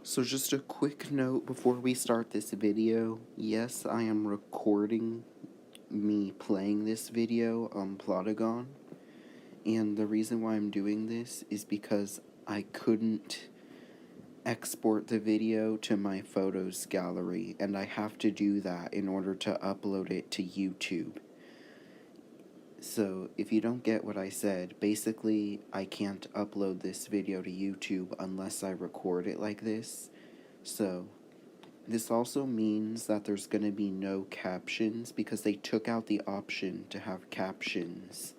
So just a quick note before we start this video. Yes, I am recording me playing this video on Plotagon. And the reason why I'm doing this is because I couldn't export the video to my photos gallery, and I have to do that in order to upload it to YouTube. So if you don't get what I said, basically I can't upload this video to YouTube unless I record it like this. So this also means that there's going to be no captions because they took out the option to have captions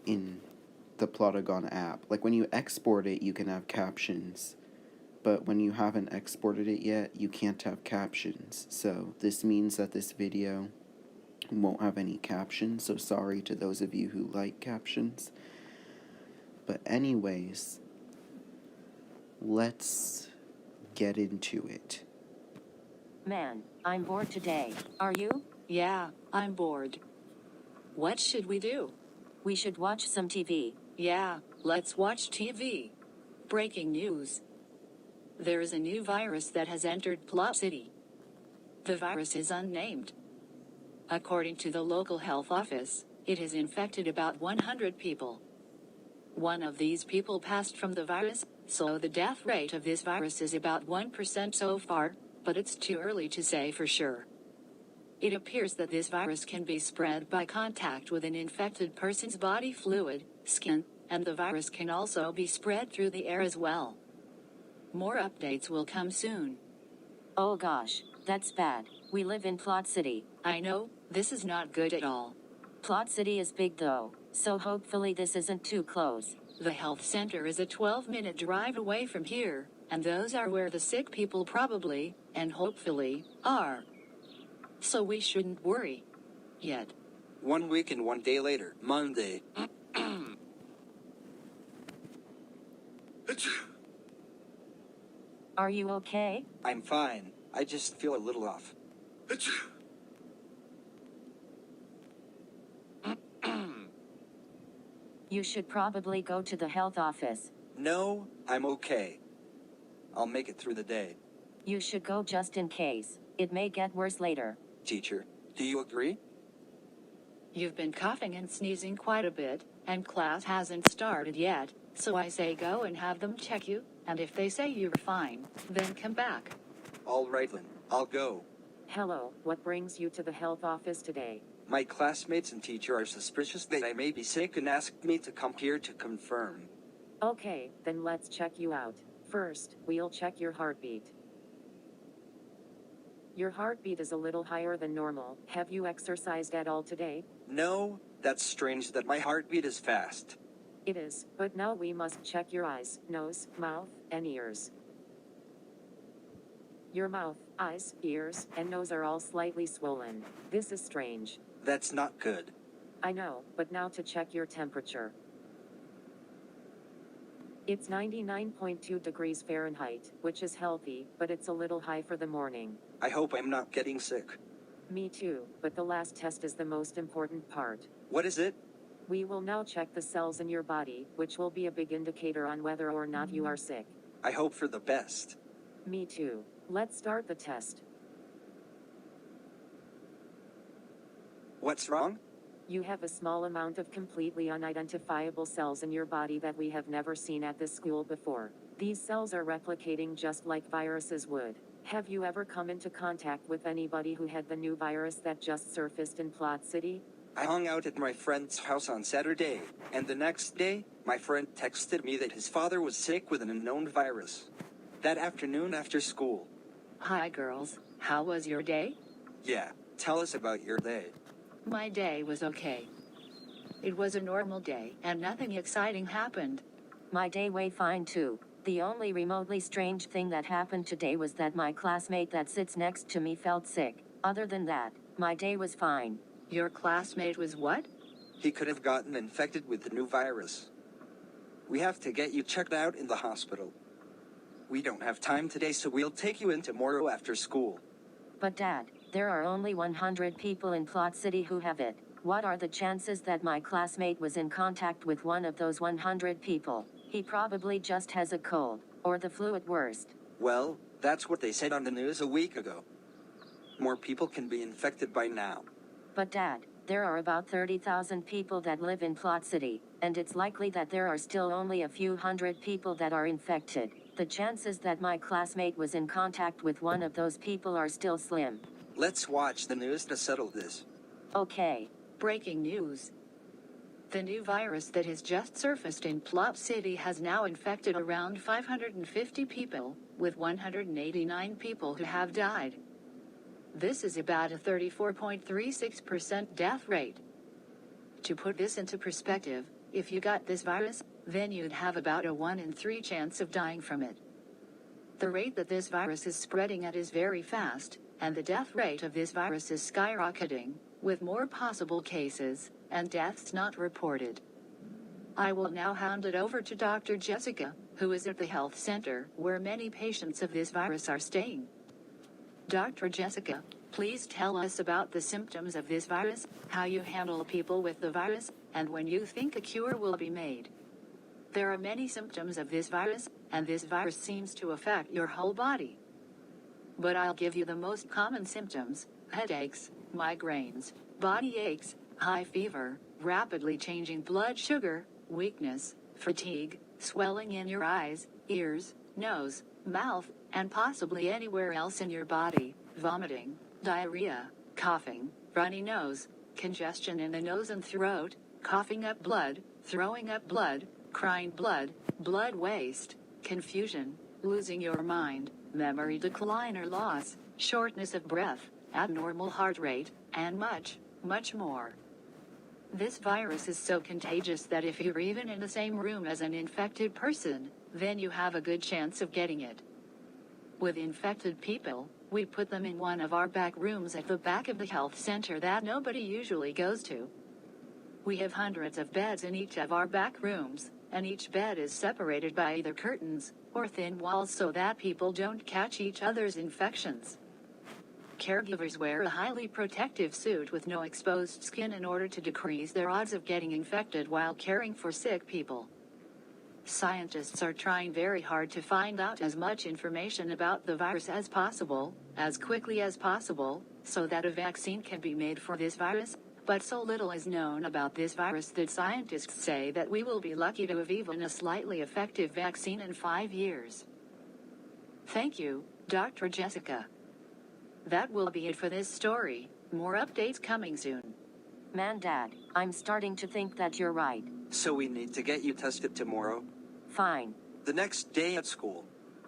in the Plotagon app. Like when you export it, you can have captions, but when you haven't exported it yet, you can't have captions. So this means that this video won't have any captions, so sorry to those of you who like captions. But anyways, let's get into it. Man, I'm bored today. Are you? Yeah, I'm bored. What should we do? We should watch some TV. Yeah, let's watch TV. Breaking news. There is a new virus that has entered Plot City. The virus is unnamed. According to the local health office, it has infected about 100 people. One of these people passed from the virus, so the death rate of this virus is about 1% so far, but it's too early to say for sure. It appears that this virus can be spread by contact with an infected person's body fluid, skin, and the virus can also be spread through the air as well. More updates will come soon. Oh gosh, that's bad. We live in Plot City. I know, this is not good at all. Plot City is big though, so hopefully this isn't too close. The health center is a 12-minute drive away from here, and those are where the sick people probably, and hopefully, are. So we shouldn't worry. Yet. 1 week and 1 day later, Monday. Are you okay? I'm fine. I just feel a little off. You should probably go to the health office. No, I'm okay. I'll make it through the day. You should go just in case. It may get worse later. Teacher, do you agree? You've been coughing and sneezing quite a bit, and class hasn't started yet, so I say go and have them check you, and if they say you're fine, then come back. All right then, I'll go. Hello, what brings you to the health office today? My classmates and teacher are suspicious that I may be sick and asked me to come here to confirm. Okay, then let's check you out. First, we'll check your heartbeat. Your heartbeat is a little higher than normal. Have you exercised at all today? No, that's strange that my heartbeat is fast. It is, but now we must check your eyes, nose, mouth, and ears. Your mouth, eyes, ears, and nose are all slightly swollen. This is strange. That's not good. I know, but now to check your temperature. It's 99.2 degrees Fahrenheit, which is healthy, but it's a little high for the morning. I hope I'm not getting sick. Me too, but the last test is the most important part. What is it? We will now check the cells in your body, which will be a big indicator on whether or not you are sick. I hope for the best. Me too. Let's start the test. What's wrong? You have a small amount of completely unidentifiable cells in your body that we have never seen at this school before. These cells are replicating just like viruses would. Have you ever come into contact with anybody who had the new virus that just surfaced in Plot City? I hung out at my friend's house on Saturday, and the next day, my friend texted me that his father was sick with an unknown virus. That afternoon after school. Hi girls, how was your day? Yeah, tell us about your day. My day was okay. It was a normal day, and nothing exciting happened. My day way fine too. The only remotely strange thing that happened today was that my classmate that sits next to me felt sick. Other than that, my day was fine. Your classmate was what? He could have gotten infected with the new virus. We have to get you checked out in the hospital. We don't have time today, so we'll take you in tomorrow after school. But Dad, there are only 100 people in Plot City who have it. What are the chances that my classmate was in contact with one of those 100 people? He probably just has a cold, or the flu at worst. Well, that's what they said on the news a week ago. More people can be infected by now. But Dad, there are about 30,000 people that live in Plot City, and it's likely that there are still only a few hundred people that are infected. The chances that my classmate was in contact with one of those people are still slim. Let's watch the news to settle this. Okay. Breaking news. The new virus that has just surfaced in Plot City has now infected around 550 people, with 189 people who have died. This is about a 34.36% death rate. To put this into perspective, if you got this virus, then you'd have about a 1 in 3 chance of dying from it. The rate that this virus is spreading at is very fast, and the death rate of this virus is skyrocketing, with more possible cases and deaths not reported. I will now hand it over to Dr. Jessica, who is at the health center where many patients of this virus are staying. Dr. Jessica, please tell us about the symptoms of this virus, how you handle people with the virus, and when you think a cure will be made. There are many symptoms of this virus, and this virus seems to affect your whole body. But I'll give you the most common symptoms: headaches, migraines, body aches, high fever, rapidly changing blood sugar, weakness, fatigue, swelling in your eyes, ears, nose, mouth, and possibly anywhere else in your body, vomiting, diarrhea, coughing, runny nose, congestion in the nose and throat, coughing up blood, throwing up blood, crying blood, blood waste, confusion, losing your mind, memory decline or loss, shortness of breath, abnormal heart rate, and much, much more. This virus is so contagious that if you're even in the same room as an infected person, then you have a good chance of getting it. With infected people, we put them in one of our back rooms at the back of the health center that nobody usually goes to. We have hundreds of beds in each of our back rooms, and each bed is separated by either curtains or thin walls so that people don't catch each other's infections. Caregivers wear a highly protective suit with no exposed skin in order to decrease their odds of getting infected while caring for sick people. Scientists are trying very hard to find out as much information about the virus as possible, as quickly as possible, so that a vaccine can be made for this virus, but so little is known about this virus that scientists say that we will be lucky to have even a slightly effective vaccine in 5 years. Thank you, Dr. Jessica. That will be it for this story. More updates coming soon. Man, Dad, I'm starting to think that you're right. So we need to get you tested tomorrow. Fine. The next day at school.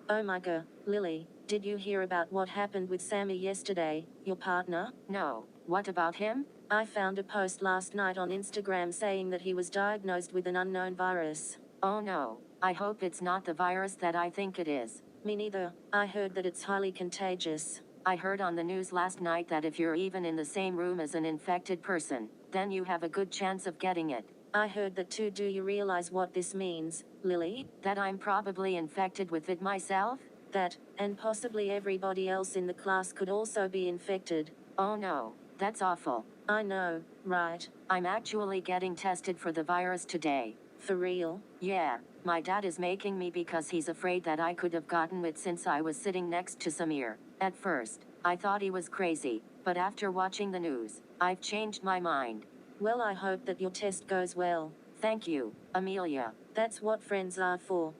Oh my god, Lily, did you hear about what happened with Sammy yesterday, your partner? No. What about him? I found a post last night on Instagram saying that he was diagnosed with an unknown virus. Oh no, I hope it's not the virus that I think it is. Me neither. I heard that it's highly contagious. I heard on the news last night that if you're even in the same room as an infected person, then you have a good chance of getting it. I heard that too. Do you realize what this means, Lily? That I'm probably infected with it myself? That, and possibly everybody else in the class could also be infected. Oh no, that's awful. I know, right? I'm actually getting tested for the virus today. For real? Yeah, my dad is making me because he's afraid that I could have gotten it since I was sitting next to Samir. At first, I thought he was crazy, but after watching the news, I've changed my mind. Well, I hope that your test goes well. Thank you, Amelia. That's what friends are for.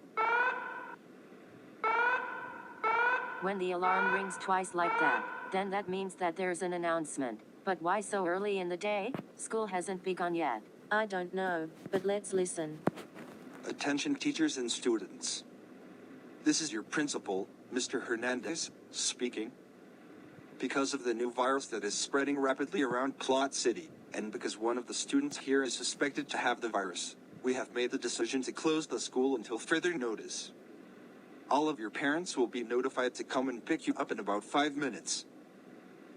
When the alarm rings twice like that, then that means that there's an announcement. But why so early in the day? School hasn't begun yet. I don't know, but let's listen. Attention teachers and students. This is your principal, Mr. Hernandez, speaking. Because of the new virus that is spreading rapidly around Plot City, and because one of the students here is suspected to have the virus, we have made the decision to close the school until further notice. All of your parents will be notified to come and pick you up in about 5 minutes.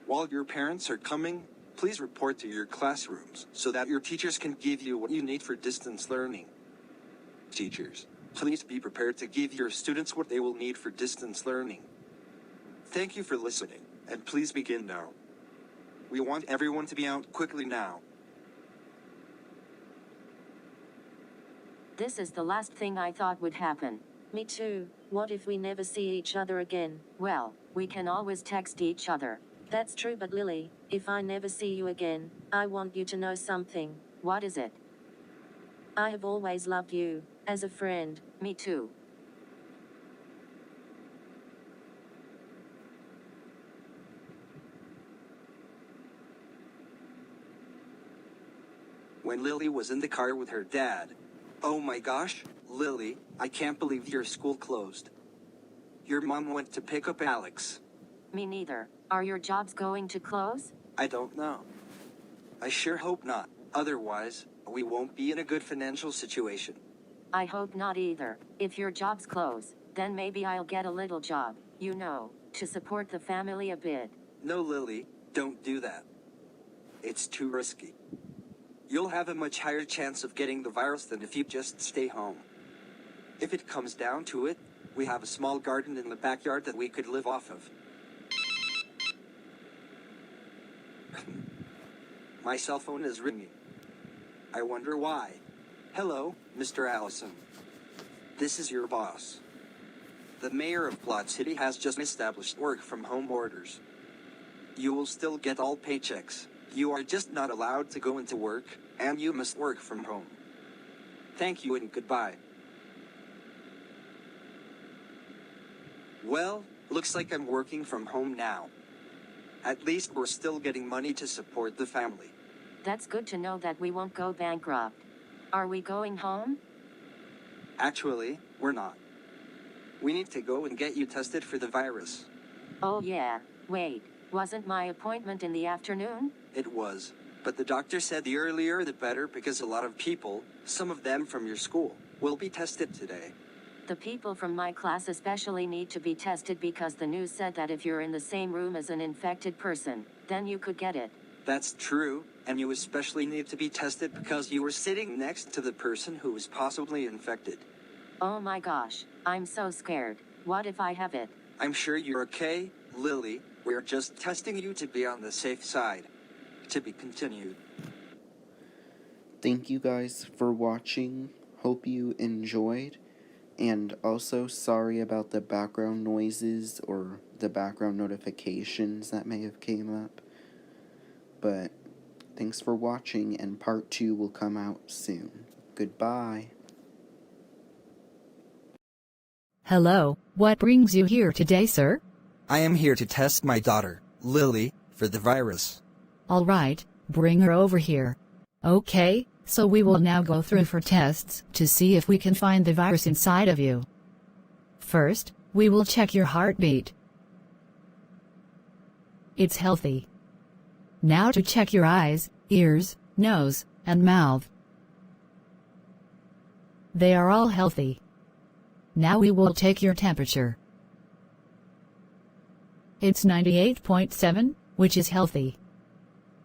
While your parents are coming, please report to your classrooms so that your teachers can give you what you need for distance learning. Teachers, please be prepared to give your students what they will need for distance learning. Thank you for listening, and please begin now. We want everyone to be out quickly now. This is the last thing I thought would happen. Me too. What if we never see each other again? Well, we can always text each other. That's true, but Lily, if I never see you again, I want you to know something. What is it? I have always loved you, as a friend. Me too. When Lily was in the car with her dad. Oh my gosh, Lily, I can't believe your school closed. Your mom went to pick up Alex. Me neither. Are your jobs going to close? I don't know. I sure hope not. Otherwise, we won't be in a good financial situation. I hope not either. If your jobs close, then maybe I'll get a little job, you know, to support the family a bit. No, Lily, don't do that. It's too risky. You'll have a much higher chance of getting the virus than if you just stay home. If it comes down to it, we have a small garden in the backyard that we could live off of. My cell phone is ringing. I wonder why. Hello, Mr. Allison. This is your boss. The mayor of Plot City has just established work-from-home orders. You will still get all paychecks. You are just not allowed to go into work, and you must work from home. Thank you and goodbye. Well, looks like I'm working from home now. At least we're still getting money to support the family. That's good to know that we won't go bankrupt. Are we going home? Actually, we're not. We need to go and get you tested for the virus. Oh yeah, wait, wasn't my appointment in the afternoon? It was, but the doctor said the earlier the better because a lot of people, some of them from your school, will be tested today. The people from my class especially need to be tested because the news said that if you're in the same room as an infected person, then you could get it. That's true, and you especially need to be tested because you were sitting next to the person who was possibly infected. Oh my gosh, I'm so scared. What if I have it? I'm sure you're okay, Lily. We're just testing you to be on the safe side. To be continued. Thank you guys for watching. Hope you enjoyed. And also, sorry about the background noises or the background notifications that may have came up. But thanks for watching, and part 2 will come out soon. Goodbye. Hello, what brings you here today, sir? I am here to test my daughter, Lily, for the virus. All right, bring her over here. Okay, so we will now go through for tests to see if we can find the virus inside of you. First, we will check your heartbeat. It's healthy. Now to check your eyes, ears, nose, and mouth. They are all healthy. Now we will take your temperature. It's 98.7, which is healthy.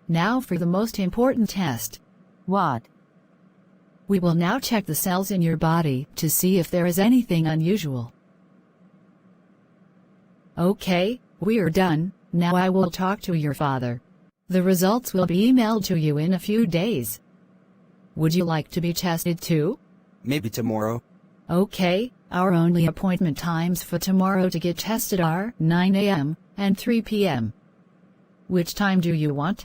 Now for the most important test. What? We will now check the cells in your body to see if there is anything unusual. Okay, we're done. Now I will talk to your father. The results will be emailed to you in a few days. Would you like to be tested too? Maybe tomorrow. Okay, our only appointment times for tomorrow to get tested are 9 a.m. and 3 p.m. Which time do you want?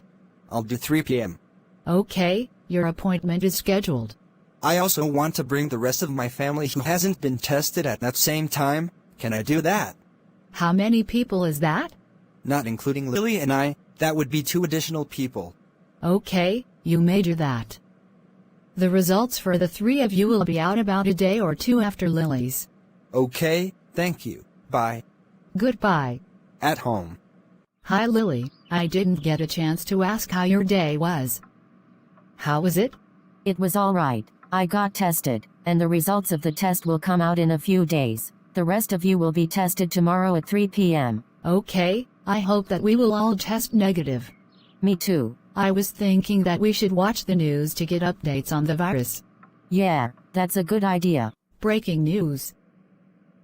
I'll do 3 p.m. Okay, your appointment is scheduled. I also want to bring the rest of my family who hasn't been tested at that same time. Can I do that? How many people is that? Not including Lily and I, that would be 2 additional people. Okay, you may do that. The results for the 3 of you will be out about a day or 2 after Lily's. Okay, thank you. Bye. Goodbye. At home. Hi Lily, I didn't get a chance to ask how your day was. How was it? It was all right. I got tested, and the results of the test will come out in a few days. The rest of you will be tested tomorrow at 3 p.m. Okay, I hope that we will all test negative. Me too. I was thinking that we should watch the news to get updates on the virus. Yeah, that's a good idea. Breaking news.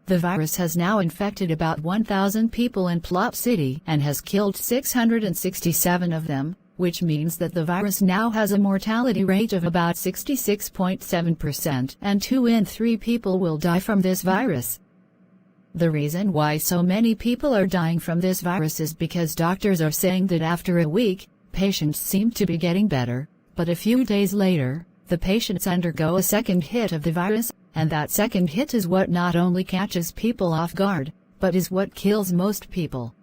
The virus has now infected about 1,000 people in Plot City and has killed 667 of them. which means that the virus now has a mortality rate of about 66.7%, and 2 in 3 people will die from this virus. The reason why so many people are dying from this virus is because doctors are saying that after a week, patients seem to be getting better, but a few days later, the patients undergo a second hit of the virus, and that second hit is what not only catches people off guard, but is what kills most people.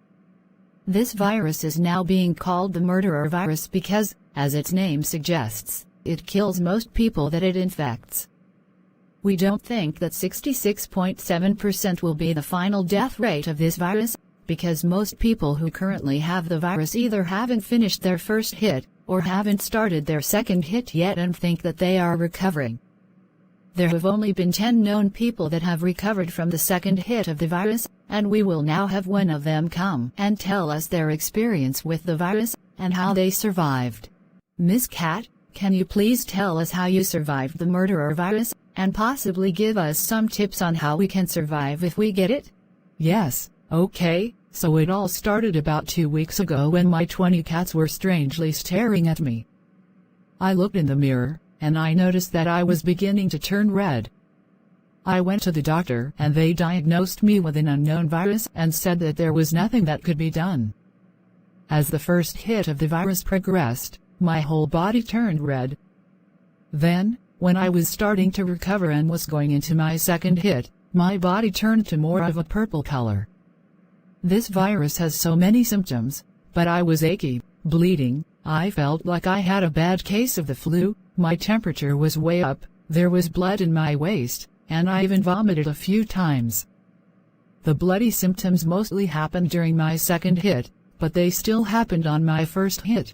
This virus is now being called the murderer virus because, as its name suggests, it kills most people that it infects. We don't think that 66.7% will be the final death rate of this virus, because most people who currently have the virus either haven't finished their first hit, or haven't started their second hit yet and think that they are recovering. There have only been 10 known people that have recovered from the second hit of the virus, and we will now have one of them come and tell us their experience with the virus, and how they survived. Miss Cat, can you please tell us how you survived the murderer virus, and possibly give us some tips on how we can survive if we get it? Yes, okay, so it all started about 2 weeks ago when my 20 cats were strangely staring at me. I looked in the mirror, and I noticed that I was beginning to turn red. I went to the doctor and they diagnosed me with an unknown virus and said that there was nothing that could be done. As the first hit of the virus progressed, my whole body turned red. Then, when I was starting to recover and was going into my second hit, my body turned to more of a purple color. This virus has so many symptoms, but I was achy, bleeding, I felt like I had a bad case of the flu, my temperature was way up, there was blood in my waist, and I even vomited a few times. The bloody symptoms mostly happened during my second hit, but they still happened on my first hit.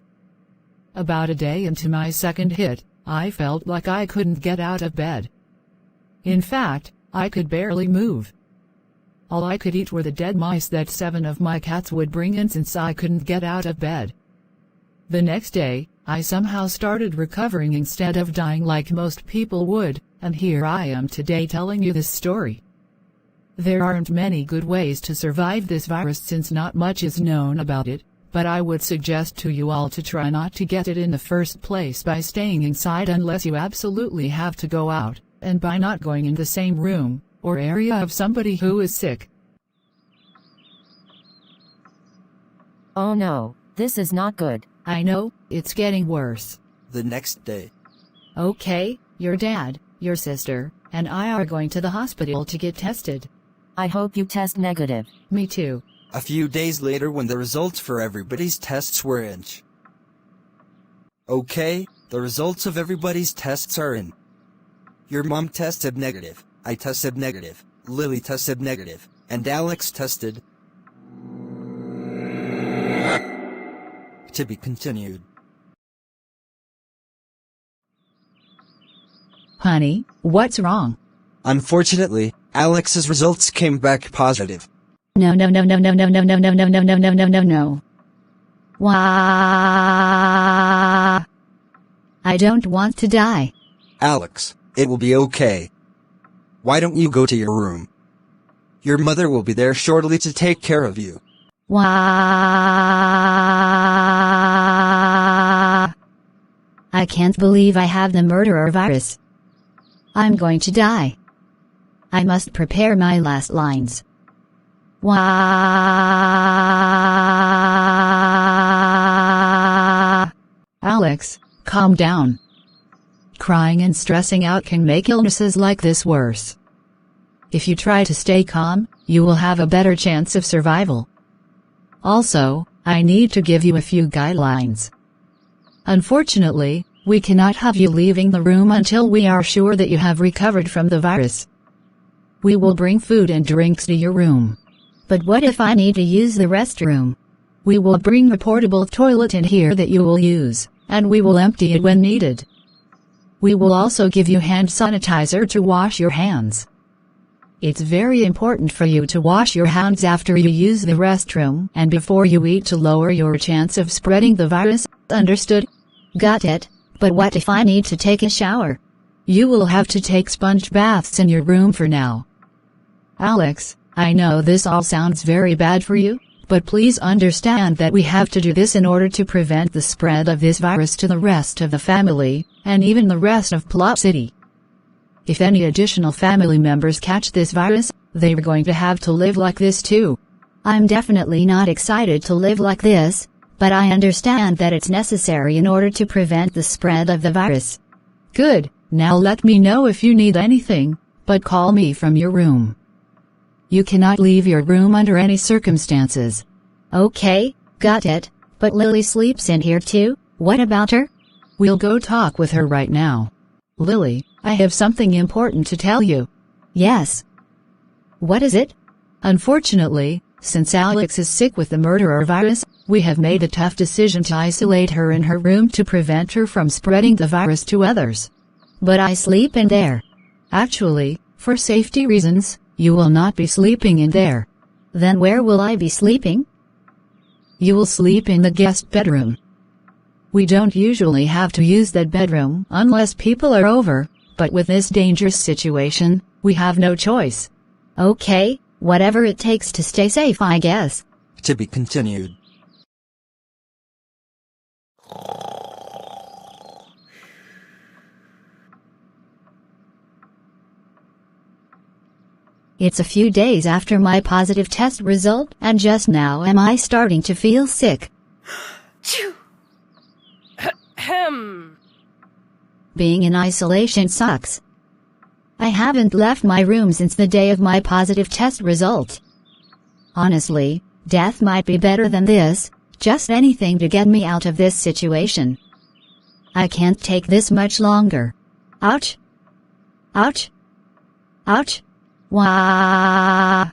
About a day into my second hit, I felt like I couldn't get out of bed. In fact, I could barely move. All I could eat were the dead mice that 7 of my cats would bring in since I couldn't get out of bed. The next day, I somehow started recovering instead of dying like most people would, and here I am today telling you this story. There aren't many good ways to survive this virus since not much is known about it, but I would suggest to you all to try not to get it in the first place by staying inside unless you absolutely have to go out, and by not going in the same room or area of somebody who is sick. Oh no, this is not good. I know, it's getting worse. The next day. Okay, your dad, your sister, and I are going to the hospital to get tested. I hope you test negative. Me too. A few days later when the results for everybody's tests were in. Okay, the results of everybody's tests are in. Your mom tested negative, I tested negative, Lily tested negative, and Alex tested. To be continued. Honey, what's wrong? Unfortunately, Alex's results came back positive. No. Why? I don't want to die. Alex, it will be okay. Why don't you go to your room? Your mother will be there shortly to take care of you. Why? I can't believe I have the murderer virus. I'm going to die. I must prepare my last lines. Why? Alex, calm down. Crying and stressing out can make illnesses like this worse. If you try to stay calm, you will have a better chance of survival. Also, I need to give you a few guidelines. Unfortunately, we cannot have you leaving the room until we are sure that you have recovered from the virus. We will bring food and drinks to your room. But what if I need to use the restroom? We will bring a portable toilet in here that you will use, and we will empty it when needed. We will also give you hand sanitizer to wash your hands. It's very important for you to wash your hands after you use the restroom and before you eat to lower your chance of spreading the virus, understood? Got it, but what if I need to take a shower? You will have to take sponge baths in your room for now. Alex, I know this all sounds very bad for you, But please understand that we have to do this in order to prevent the spread of this virus to the rest of the family, and even the rest of Plot City. If any additional family members catch this virus, they're going to have to live like this too. I'm definitely not excited to live like this, but I understand that it's necessary in order to prevent the spread of the virus. Good, now let me know if you need anything, but call me from your room. You cannot leave your room under any circumstances. Okay, got it, but Lily sleeps in here too, what about her? We'll go talk with her right now. Lily, I have something important to tell you. Yes. What is it? Unfortunately, since Alex is sick with the murderer virus, we have made a tough decision to isolate her in her room to prevent her from spreading the virus to others. But I sleep in there. Actually, for safety reasons, you will not be sleeping in there. Then where will I be sleeping? You will sleep in the guest bedroom. We don't usually have to use that bedroom unless people are over, but with this dangerous situation, we have no choice. Okay, whatever it takes to stay safe, I guess. To be continued. It's a few days after my positive test result, and just now am I starting to feel sick. Being in isolation sucks. I haven't left my room since the day of my positive test result. Honestly, death might be better than this, just anything to get me out of this situation. I can't take this much longer. Ouch! Ouch! Ouch! Wah!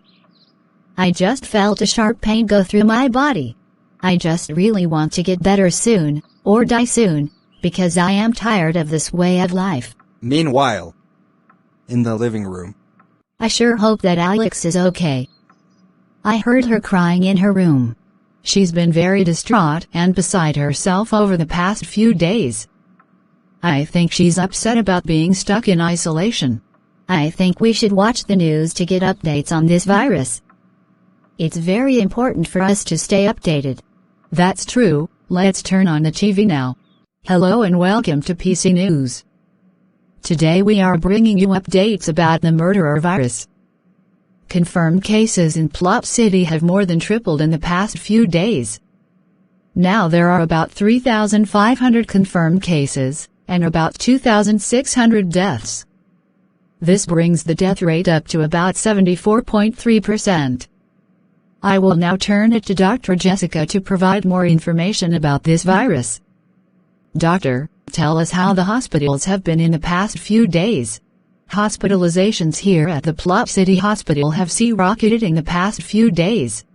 I just felt a sharp pain go through my body. I just really want to get better soon, or die soon, because I am tired of this way of life. Meanwhile, in the living room. I sure hope that Alex is okay. I heard her crying in her room. She's been very distraught and beside herself over the past few days. I think she's upset about being stuck in isolation. I think we should watch the news to get updates on this virus. It's very important for us to stay updated. That's true, let's turn on the TV now. Hello and welcome to PC News. Today we are bringing you updates about the murderer virus. Confirmed cases in Plot City have more than tripled in the past few days. Now there are about 3,500 confirmed cases, and about 2,600 deaths. This brings the death rate up to about 74.3%. I will now turn it to Dr. Jessica to provide more information about this virus. Doctor, tell us how the hospitals have been in the past few days. Hospitalizations here at the Plot City Hospital have skyrocketed in the past few days.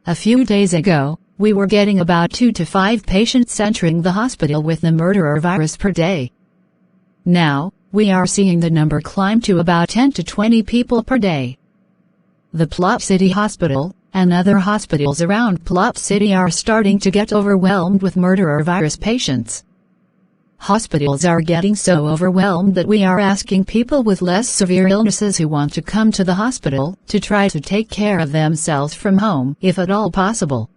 A few days ago, we were getting about 2 to 5 patients entering the hospital with the murderer virus per day. Now, we are seeing the number climb to about 10 to 20 people per day. The Plot City Hospital, and other hospitals around Plot City are starting to get overwhelmed with murderer virus patients. Hospitals are getting so overwhelmed that we are asking people with less severe illnesses who want to come to the hospital to try to take care of themselves from home, if at all possible.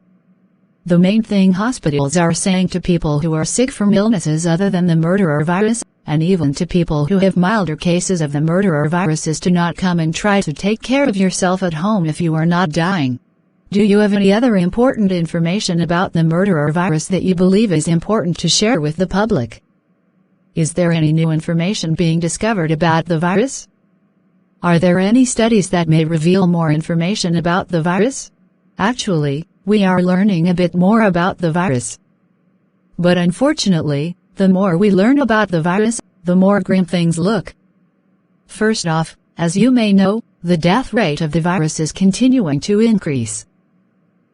The main thing hospitals are saying to people who are sick from illnesses other than the murderer virus, and even to people who have milder cases of the murderer virus, is to not come and try to take care of yourself at home if you are not dying. Do you have any other important information about the murderer virus that you believe is important to share with the public? Is there any new information being discovered about the virus? Are there any studies that may reveal more information about the virus? Actually, we are learning a bit more about the virus. But unfortunately, the more we learn about the virus, the more grim things look. First off, as you may know, the death rate of the virus is continuing to increase.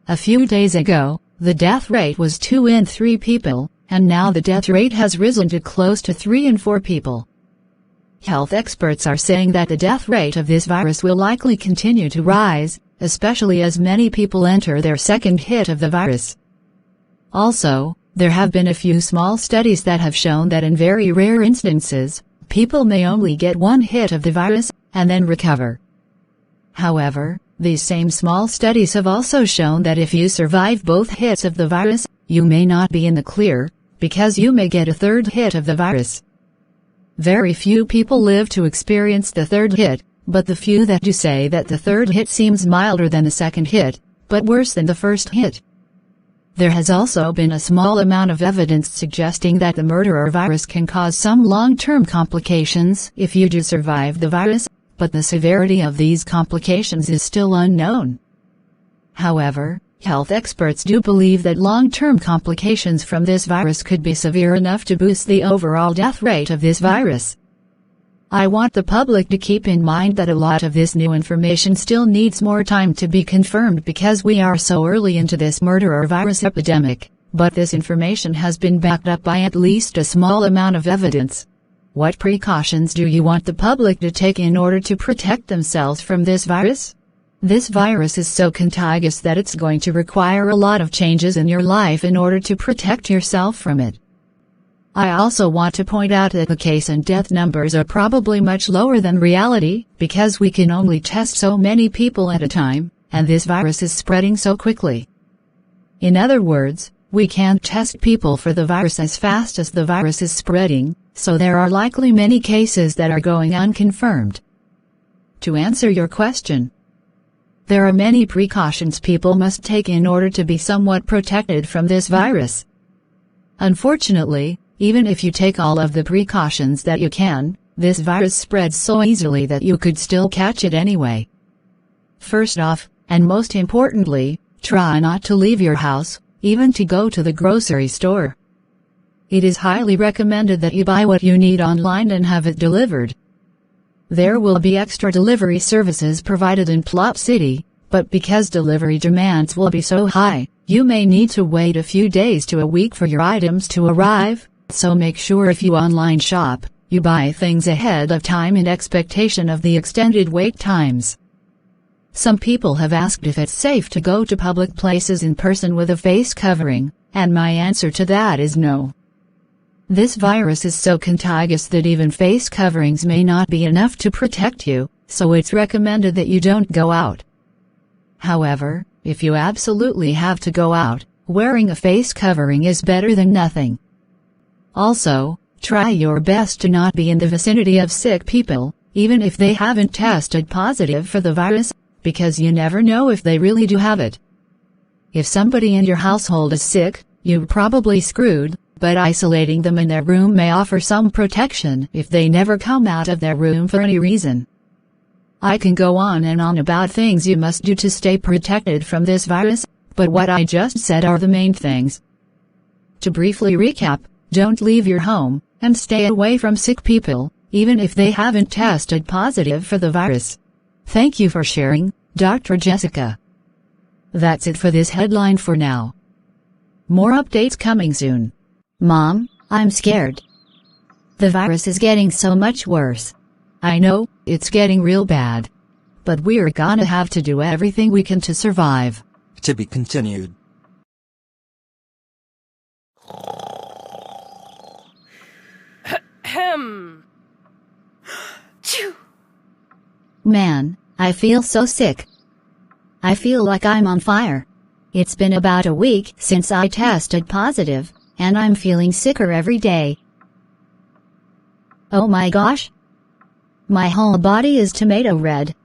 A few days ago, the death rate was 2 in 3 people, and now the death rate has risen to close to 3 in 4 people. Health experts are saying that the death rate of this virus will likely continue to rise, especially as many people enter their second hit of the virus. Also, there have been a few small studies that have shown that in very rare instances, people may only get 1 hit of the virus, and then recover. However, These same small studies have also shown that if you survive both hits of the virus, you may not be in the clear, because you may get a third hit of the virus. Very few people live to experience the third hit, but the few that do say that the third hit seems milder than the second hit, but worse than the first hit. There has also been a small amount of evidence suggesting that the murderer virus can cause some long-term complications if you do survive the virus, but the severity of these complications is still unknown. However, health experts do believe that long-term complications from this virus could be severe enough to boost the overall death rate of this virus. I want the public to keep in mind that a lot of this new information still needs more time to be confirmed because we are so early into this murderer virus epidemic, but this information has been backed up by at least a small amount of evidence. What precautions do you want the public to take in order to protect themselves from this virus? This virus is so contagious that it's going to require a lot of changes in your life in order to protect yourself from it. I also want to point out that the case and death numbers are probably much lower than reality, because we can only test so many people at a time, and this virus is spreading so quickly. In other words, we can't test people for the virus as fast as the virus is spreading, so there are likely many cases that are going unconfirmed. To answer your question, there are many precautions people must take in order to be somewhat protected from this virus. Unfortunately, even if you take all of the precautions that you can, this virus spreads so easily that you could still catch it anyway. First off, and most importantly, try not to leave your house, even to go to the grocery store. It is highly recommended that you buy what you need online and have it delivered. There will be extra delivery services provided in Plot City, but because delivery demands will be so high, you may need to wait a few days to a week for your items to arrive, so make sure if you online shop, you buy things ahead of time in expectation of the extended wait times. Some people have asked if it's safe to go to public places in person with a face covering, and my answer to that is no. This virus is so contagious that even face coverings may not be enough to protect you, so it's recommended that you don't go out. However, if you absolutely have to go out, wearing a face covering is better than nothing. Also, try your best to not be in the vicinity of sick people, even if they haven't tested positive for the virus, because you never know if they really do have it. If somebody in your household is sick, you're probably screwed, but isolating them in their room may offer some protection if they never come out of their room for any reason. I can go on and on about things you must do to stay protected from this virus, but what I just said are the main things. To briefly recap, don't leave your home, and stay away from sick people, even if they haven't tested positive for the virus. Thank you for sharing, Dr. Jessica. That's it for this headline for now. More updates coming soon. Mom, I'm scared. The virus is getting so much worse. I know, it's getting real bad. But we're gonna have to do everything we can to survive. To be continued. Man, I feel so sick. I feel like I'm on fire. It's been about a week since I tested positive, and I'm feeling sicker every day. Oh my gosh. My whole body is tomato red.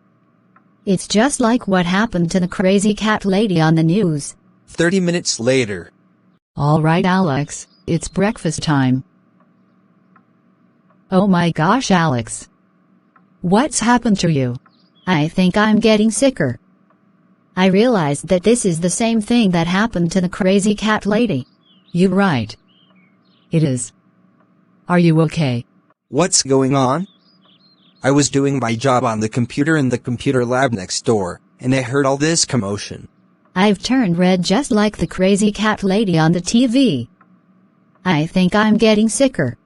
It's just like what happened to the crazy cat lady on the news. 30 minutes later. All right, Alex, it's breakfast time. Oh my gosh, Alex. What's happened to you? I think I'm getting sicker. I realized that this is the same thing that happened to the crazy cat lady. You're right. It is. Are you okay? What's going on? I was doing my job on the computer in the computer lab next door, and I heard all this commotion. I've turned red just like the crazy cat lady on the TV. I think I'm getting sicker.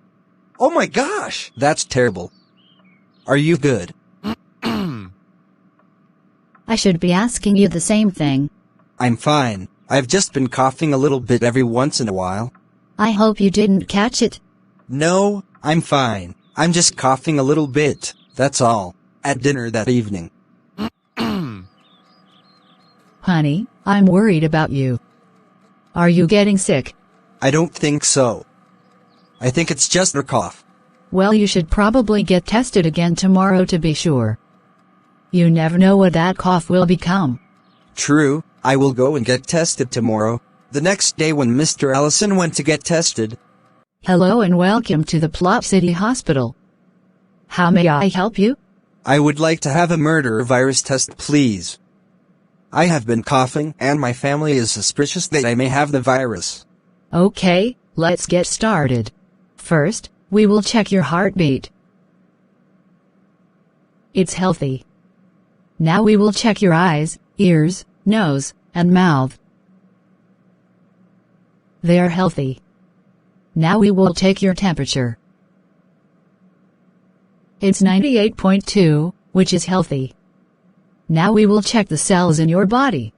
Oh my gosh, that's terrible. Are you good? I should be asking you the same thing. I'm fine. I've just been coughing a little bit every once in a while. I hope you didn't catch it. No, I'm fine. I'm just coughing a little bit, that's all. At dinner that evening. Honey, I'm worried about you. Are you getting sick? I don't think so. I think it's just a cough. Well, you should probably get tested again tomorrow to be sure. You never know what that cough will become. True, I will go and get tested tomorrow, the next day when Mr. Allison went to get tested. Hello and welcome to the Plot City Hospital. How may I help you? I would like to have a murder virus test, please. I have been coughing and my family is suspicious that I may have the virus. Okay, let's get started. First, we will check your heartbeat. It's healthy. Now we will check your eyes, ears, nose, and mouth. They are healthy. Now we will take your temperature. It's 98.2, which is healthy. Now we will check the cells in your body.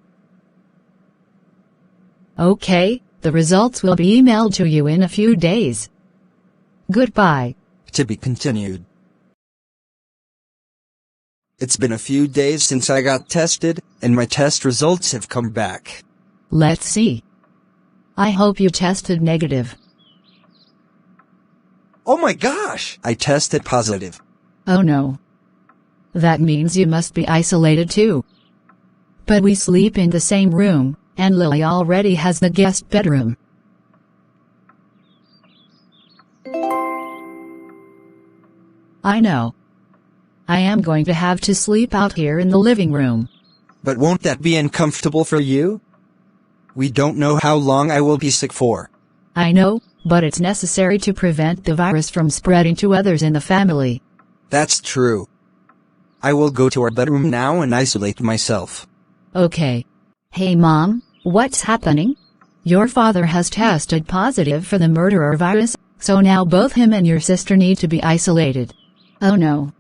Okay, the results will be emailed to you in a few days. Goodbye. To be continued. It's been a few days since I got tested, and my test results have come back. Let's see. I hope you tested negative. Oh my gosh! I tested positive. Oh no. That means you must be isolated too. But we sleep in the same room, and Lily already has the guest bedroom. I know. I am going to have to sleep out here in the living room. But won't that be uncomfortable for you? We don't know how long I will be sick for. I know, but it's necessary to prevent the virus from spreading to others in the family. That's true. I will go to our bedroom now and isolate myself. Okay. Hey Mom, what's happening? Your father has tested positive for the murderer virus, so now both him and your sister need to be isolated. Oh no.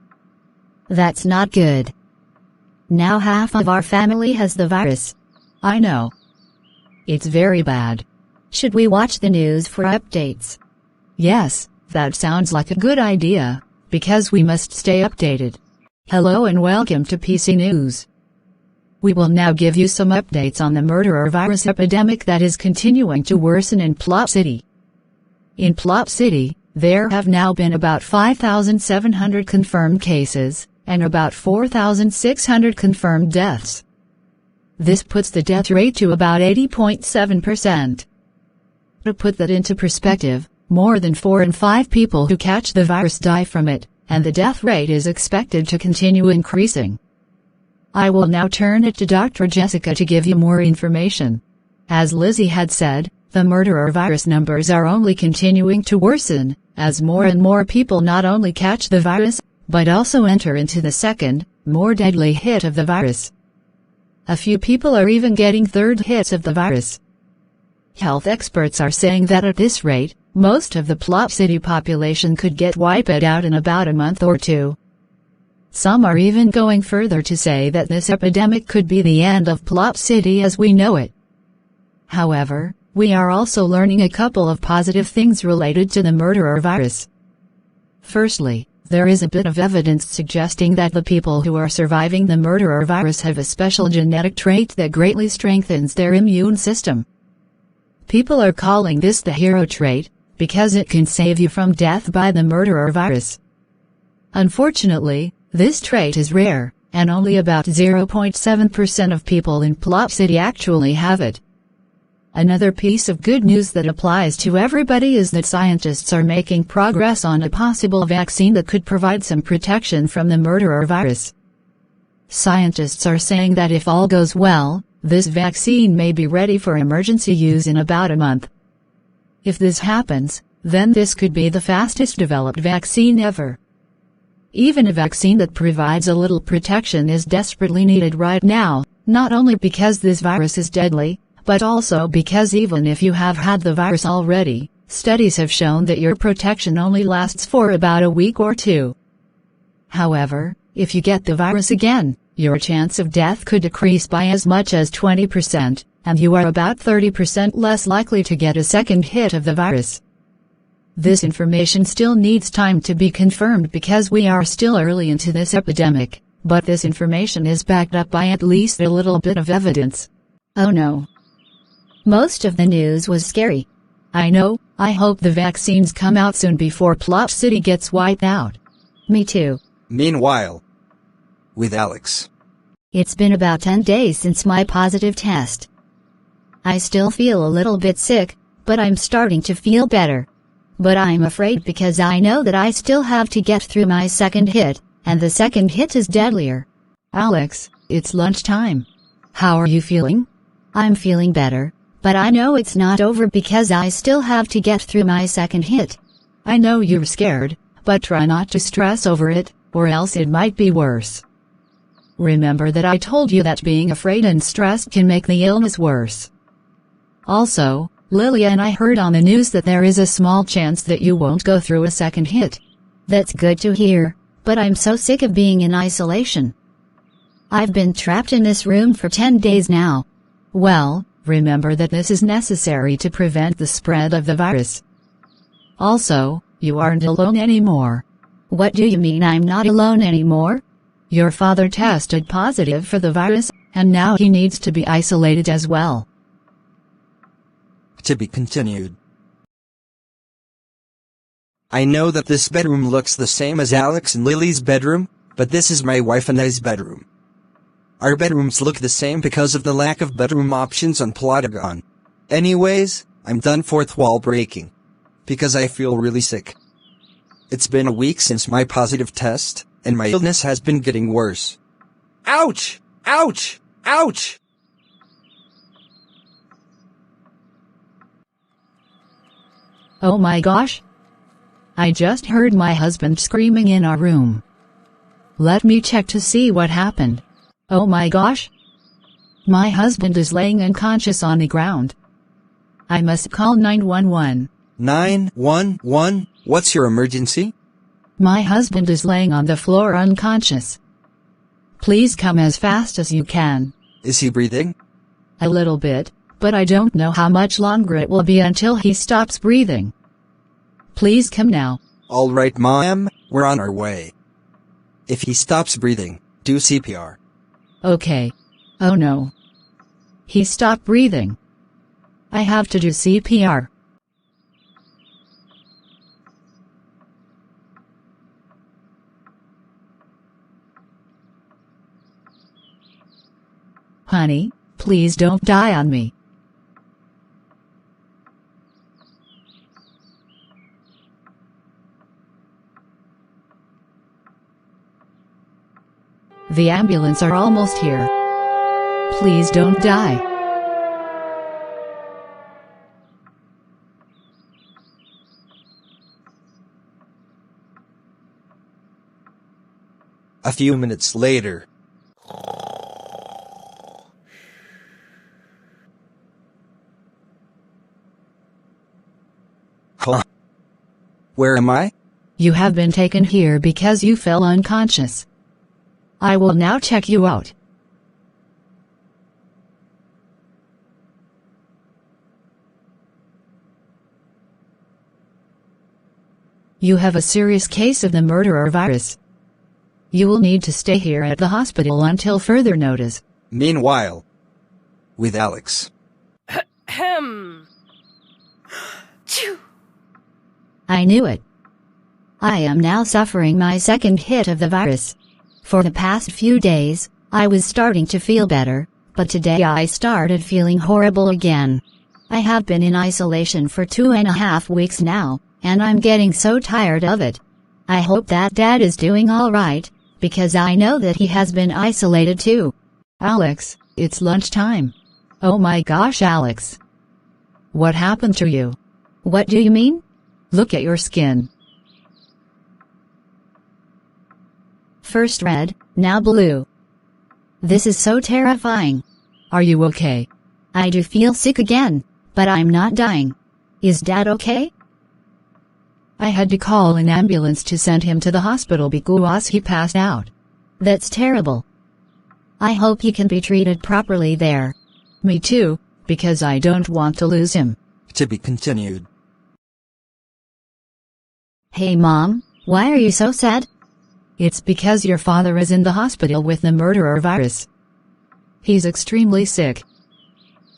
That's not good. Now half of our family has the virus. I know. It's very bad. Should we watch the news for updates? Yes, that sounds like a good idea, because we must stay updated. Hello and welcome to PC News. We will now give you some updates on the murderer virus epidemic that is continuing to worsen in Plot City. In Plot City, there have now been about 5,700 confirmed cases, and about 4,600 confirmed deaths. This puts the death rate to about 80.7%. To put that into perspective, more than 4 in 5 people who catch the virus die from it, and the death rate is expected to continue increasing. I will now turn it to Dr. Jessica to give you more information. As Lizzie had said, the murderer virus numbers are only continuing to worsen, as more and more people not only catch the virus, but also enter into the second, more deadly hit of the virus. A few people are even getting third hits of the virus. Health experts are saying that at this rate, most of the Plot City population could get wiped out in about a month or two. Some are even going further to say that this epidemic could be the end of Plot City as we know it. However, we are also learning a couple of positive things related to the murderer virus. Firstly, there is a bit of evidence suggesting that the people who are surviving the murderer virus have a special genetic trait that greatly strengthens their immune system. People are calling this the hero trait, because it can save you from death by the murderer virus. Unfortunately, this trait is rare, and only about 0.7% of people in Plot City actually have it. Another piece of good news that applies to everybody is that scientists are making progress on a possible vaccine that could provide some protection from the murderer virus. Scientists are saying that if all goes well, this vaccine may be ready for emergency use in about a month. If this happens, then this could be the fastest developed vaccine ever. Even a vaccine that provides a little protection is desperately needed right now, not only because this virus is deadly, but also because even if you have had the virus already, studies have shown that your protection only lasts for about a week or two. However, if you get the virus again, your chance of death could decrease by as much as 20%, and you are about 30% less likely to get a second hit of the virus. This information still needs time to be confirmed because we are still early into this epidemic, but this information is backed up by at least a little bit of evidence. Oh no. Most of the news was scary. I know, I hope the vaccines come out soon before Plot City gets wiped out. Me too. Meanwhile, with Alex. It's been about 10 days since my positive test. I still feel a little bit sick, but I'm starting to feel better. But I'm afraid because I know that I still have to get through my second hit, and the second hit is deadlier. Alex, it's lunchtime. How are you feeling? I'm feeling better, but I know it's not over because I still have to get through my second hit. I know you're scared, but try not to stress over it, or else it might be worse. Remember that I told you that being afraid and stressed can make the illness worse. Also, Lilia and I heard on the news that there is a small chance that you won't go through a second hit. That's good to hear, but I'm so sick of being in isolation. I've been trapped in this room for 10 days now. Well, remember that this is necessary to prevent the spread of the virus. Also, you aren't alone anymore. What do you mean I'm not alone anymore? Your father tested positive for the virus, and now he needs to be isolated as well. To be continued. I know that this bedroom looks the same as Alex and Lily's bedroom, but this is my wife and I's bedroom. Our bedrooms look the same because of the lack of bedroom options on Plotagon. Anyways, I'm done fourth wall breaking. Because I feel really sick. It's been a week since my positive test, and my illness has been getting worse. Ouch! Ouch! Ouch! Oh my gosh! I just heard my husband screaming in our room. Let me check to see what happened. Oh my gosh! My husband is laying unconscious on the ground. I must call 911. 911? What's your emergency? My husband is laying on the floor unconscious. Please come as fast as you can. Is he breathing? A little bit, but I don't know how much longer it will be until he stops breathing. Please come now. Alright, ma'am, we're on our way. If he stops breathing, do CPR. Okay. Oh no. He stopped breathing. I have to do CPR. Honey, please don't die on me. The ambulance are almost here. Please don't die. A few minutes later. Huh? Where am I? You have been taken here because you fell unconscious. I will now check you out. You have a serious case of the murderer virus. You will need to stay here at the hospital until further notice. Meanwhile, with Alex. I knew it. I am now suffering my second hit of the virus. For the past few days, I was starting to feel better, but today I started feeling horrible again. I have been in isolation for 2.5 weeks now, and I'm getting so tired of it. I hope that Dad is doing alright, because I know that he has been isolated too. Alex, it's lunchtime. Oh my gosh, Alex. What happened to you? What do you mean? Look at your skin. First red, now blue. This is so terrifying. Are you okay? I do feel sick again, but I'm not dying. Is Dad okay? I had to call an ambulance to send him to the hospital because he passed out. That's terrible. I hope he can be treated properly there. Me too, because I don't want to lose him. To be continued. Hey Mom, why are you so sad? It's because your father is in the hospital with the murderer virus. He's extremely sick.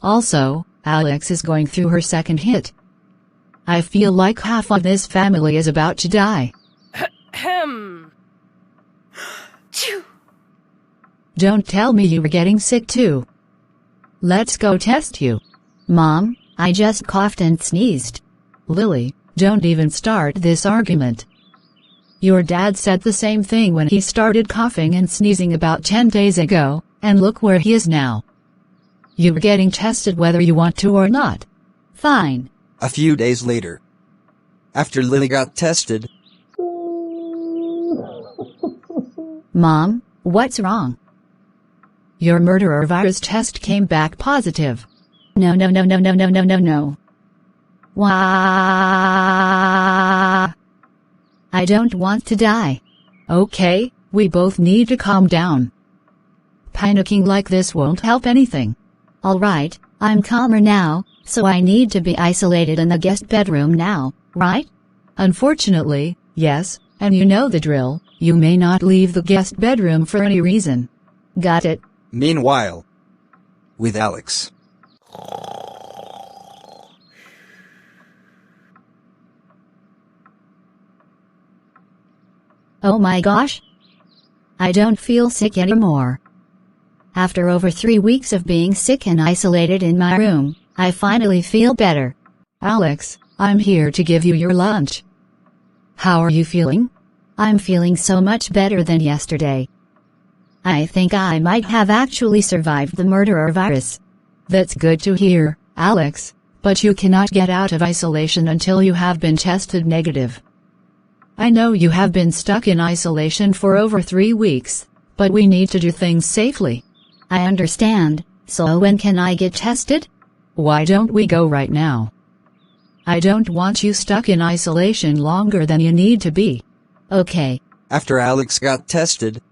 Also, Alex is going through her second hit. I feel like half of this family is about to die. Don't tell me you were getting sick too. Let's go test you. Mom, I just coughed and sneezed. Lily, don't even start this argument. Your dad said the same thing when he started coughing and sneezing about 10 days ago, and look where he is now. You're getting tested whether you want to or not. Fine. A few days later, after Lily got tested, Mom, what's wrong? Your murderer virus test came back positive. No. Why? I don't want to die. Okay, we both need to calm down. Panicking like this won't help anything. Alright, I'm calmer now, so I need to be isolated in the guest bedroom now, right? Unfortunately, yes, and you know the drill, you may not leave the guest bedroom for any reason. Got it. meanwhile, with Alex. Oh my gosh. I don't feel sick anymore. After over 3 weeks of being sick and isolated in my room, I finally feel better. Alex, I'm here to give you your lunch. How are you feeling? I'm feeling so much better than yesterday. I think I might have actually survived the murderer virus. That's good to hear, Alex, but you cannot get out of isolation until you have been tested negative. I know you have been stuck in isolation for over 3 weeks, but we need to do things safely. I understand, so when can I get tested? Why don't we go right now? I don't want you stuck in isolation longer than you need to be. Okay. After Alex got tested,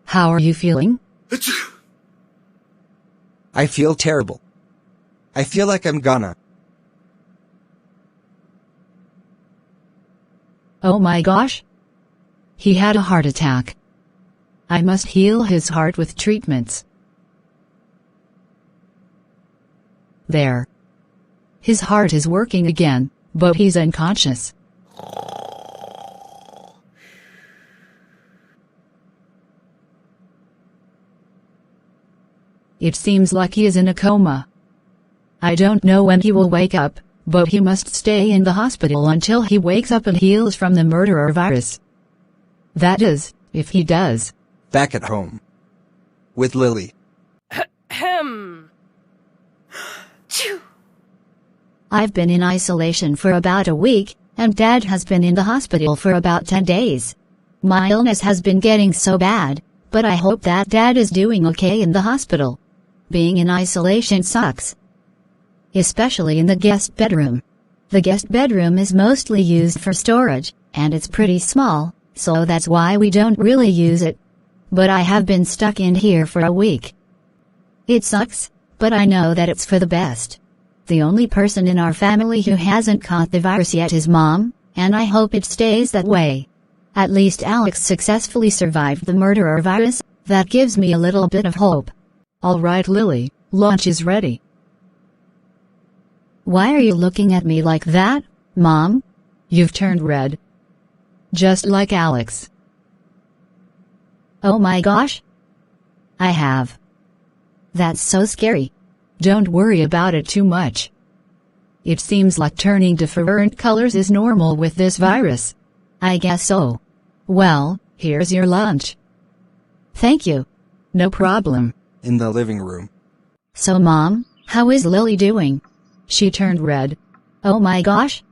How are you feeling? I feel terrible. I feel like I'm gonna. Oh my gosh. He had a heart attack. I must heal his heart with treatments. There. His heart is working again, but he's unconscious. It seems like he is in a coma. I don't know when he will wake up, but he must stay in the hospital until he wakes up and heals from the murderer virus. That is, if he does. Back at home. With Lily. I've been in isolation for about a week, and Dad has been in the hospital for about 10 days. My illness has been getting so bad, but I hope that Dad is doing okay in the hospital. Being in isolation sucks. Especially in the guest bedroom. The guest bedroom is mostly used for storage, and it's pretty small, so that's why we don't really use it. But I have been stuck in here for a week. It sucks, but I know that it's for the best. The only person in our family who hasn't caught the virus yet is Mom, and I hope it stays that way. At least Alex successfully survived the murderer virus. That gives me a little bit of hope. All right, Lily, lunch is ready. Why are you looking at me like that, Mom? You've turned red. Just like Alex. Oh my gosh. I have. That's so scary. Don't worry about it too much. It seems like turning different colors is normal with this virus. I guess so. Well, here's your lunch. Thank you. No problem. In the living room. So Mom, how is Lily doing? She turned red. Oh my gosh.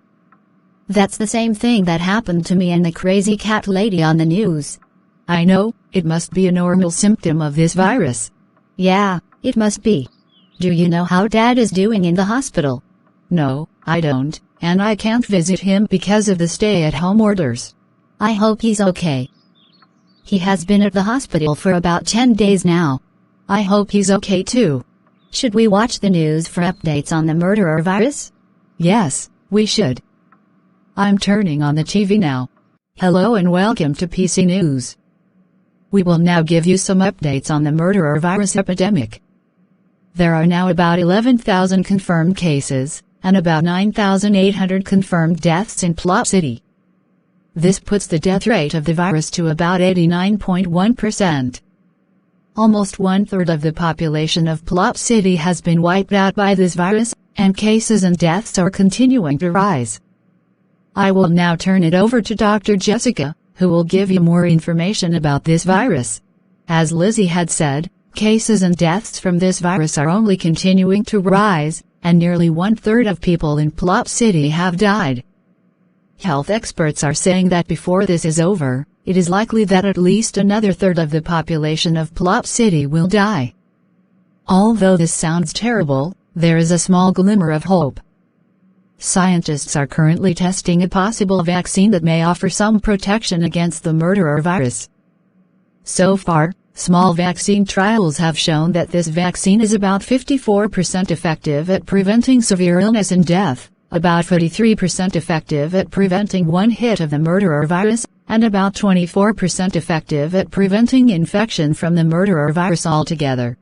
That's the same thing that happened to me and the crazy cat lady on the news. I know, it must be a normal symptom of this virus. Yeah, it must be. Do you know how Dad is doing in the hospital? No, I don't, and I can't visit him because of the stay-at-home orders. I hope he's okay. He has been at the hospital for about 10 days now. I hope he's okay too. Should we watch the news for updates on the murderer virus? Yes, we should. I'm turning on the TV now. Hello and welcome to PC News. We will now give you some updates on the murderer virus epidemic. There are now about 11,000 confirmed cases, and about 9,800 confirmed deaths in Plot City. This puts the death rate of the virus to about 89.1%. Almost one-third of the population of Plot City has been wiped out by this virus, and cases and deaths are continuing to rise. I will now turn it over to Dr. Jessica, who will give you more information about this virus. As Lizzie had said, cases and deaths from this virus are only continuing to rise, and nearly one-third of people in Plot City have died. Health experts are saying that before this is over, it is likely that at least another third of the population of Plot City will die. Although this sounds terrible, there is a small glimmer of hope. Scientists are currently testing a possible vaccine that may offer some protection against the murderer virus. So far, small vaccine trials have shown that this vaccine is about 54% effective at preventing severe illness and death, about 43% effective at preventing one hit of the murderer virus, and about 24% effective at preventing infection from the murderer virus altogether.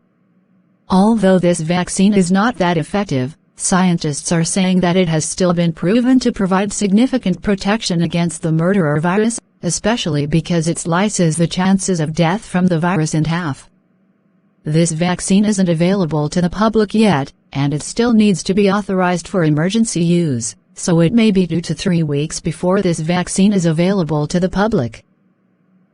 Although this vaccine is not that effective, scientists are saying that it has still been proven to provide significant protection against the murderer virus, especially because it slices the chances of death from the virus in half. This vaccine isn't available to the public yet, and it still needs to be authorized for emergency use, so it may be 2 to 3 weeks before this vaccine is available to the public.